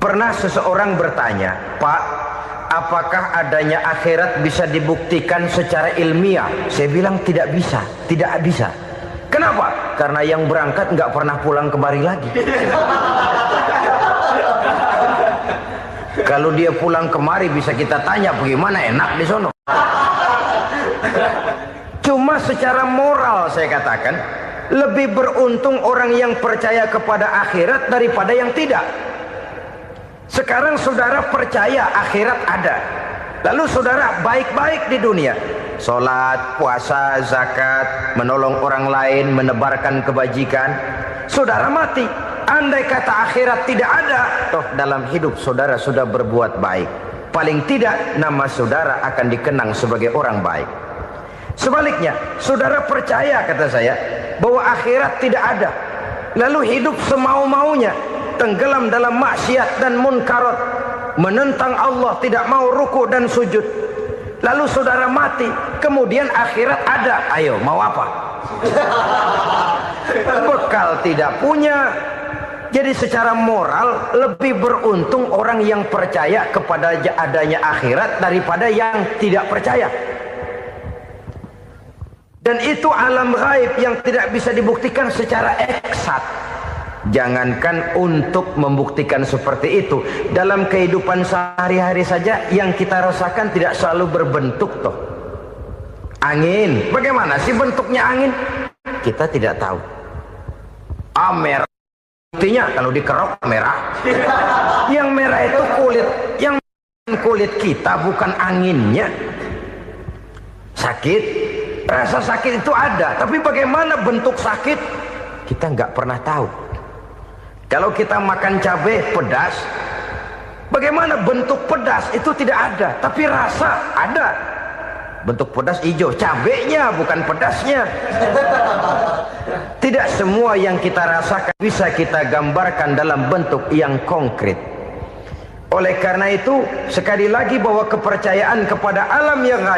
Pernah seseorang bertanya, "Pak, apakah adanya akhirat bisa dibuktikan secara ilmiah?" Saya bilang tidak bisa, tidak bisa. Kenapa? Karena yang berangkat nggak pernah pulang kembali lagi. Kalau dia pulang kemari bisa kita tanya bagaimana enak di sono. Cuma secara moral saya katakan, lebih beruntung orang yang percaya kepada akhirat daripada yang tidak. Sekarang saudara percaya akhirat ada, lalu saudara baik-baik di dunia, sholat, puasa, zakat, menolong orang lain, menebarkan kebajikan. Saudara mati, andai kata akhirat tidak ada, toh dalam hidup saudara sudah berbuat baik. Paling tidak nama saudara akan dikenang sebagai orang baik. Sebaliknya, saudara percaya, kata saya, bahwa akhirat tidak ada, lalu hidup semau-maunya, tenggelam dalam maksiat dan munkarat, menentang Allah, tidak mau ruku dan sujud. Lalu saudara mati, kemudian akhirat ada, ayo mau apa? Bekal tidak punya. Jadi secara moral lebih beruntung orang yang percaya kepada adanya akhirat daripada yang tidak percaya. Dan itu alam gaib yang tidak bisa dibuktikan secara eksat. Jangankan untuk membuktikan seperti itu, dalam kehidupan sehari-hari saja yang kita rasakan tidak selalu berbentuk toh. Angin, bagaimana sih bentuknya angin? Kita tidak tahu. Merah, buktinya kalau dikerok merah. Yang merah itu kulit, yang kulit kita bukan anginnya. Sakit, rasa sakit itu ada, tapi bagaimana bentuk sakit? Kita nggak pernah tahu. Kalau kita makan cabai pedas, bagaimana bentuk pedas itu tidak ada, tapi rasa ada. Bentuk pedas hijau, cabenya bukan pedasnya. Tidak semua yang kita rasakan bisa kita gambarkan dalam bentuk yang konkret. Oleh karena itu, sekali lagi bahwa kepercayaan kepada alam yang gaib